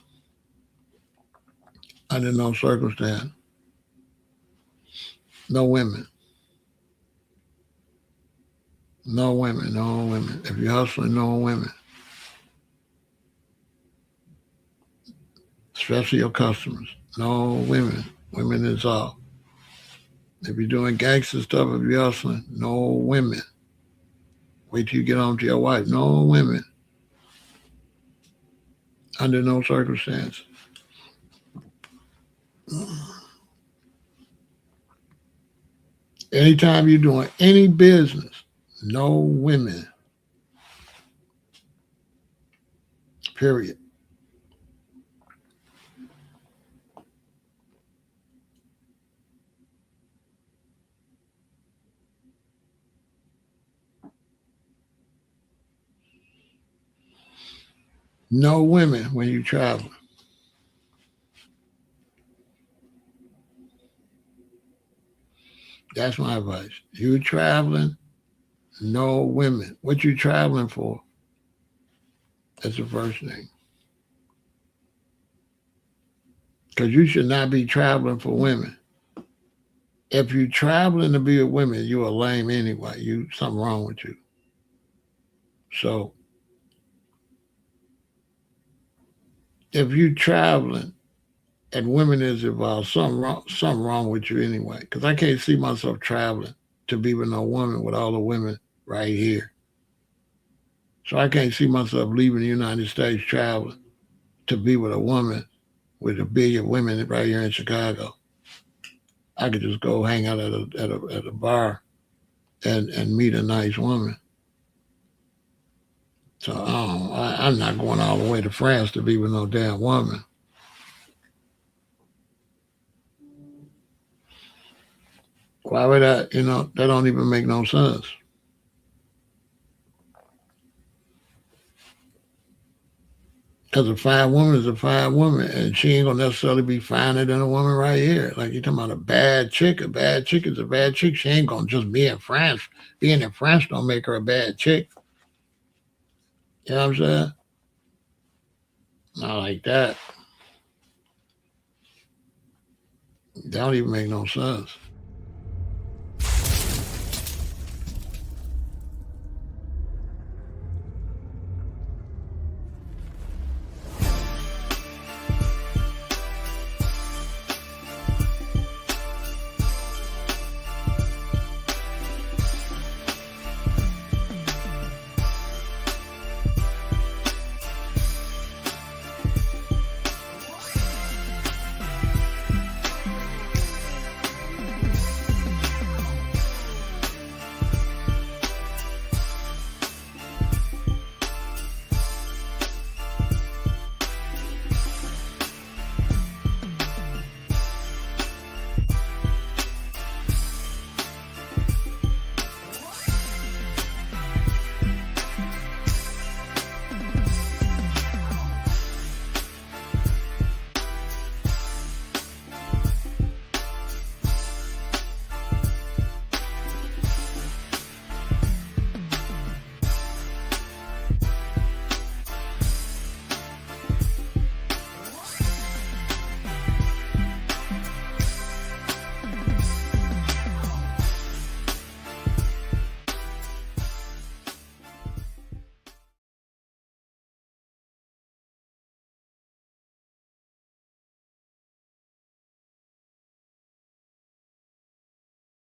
under no circumstance. No women. No women. No women. If you're hustling, no women. Especially your customers. No women. Women is all. If you're doing gangster stuff, if you're hustling, no women. Wait till you get home to your wife. No women. Under no circumstance. Anytime you're doing any business, no women. Period. No women when you travel. That's my advice. You traveling, no women. What you traveling for? That's the first thing. Because you should not be traveling for women. If you traveling to be with women, you are lame anyway. You something wrong with you. So if you traveling and women is involved, something wrong with you anyway. Because I can't see myself traveling to be with no woman with all the women right here. So I can't see myself leaving the United States traveling to be with a woman with a billion women right here in Chicago. I could just go hang out at a bar and meet a nice woman. So I'm not going all the way to France to be with no damn woman. Why would that? That don't even make no sense. Because a fine woman is a fine woman, and she ain't gonna necessarily be finer than a woman right here. Like you talking about a bad chick. A bad chick is a bad chick. She ain't gonna just be in France. Being in France don't make her a bad chick. You know what I'm saying? Not like that. That don't even make no sense.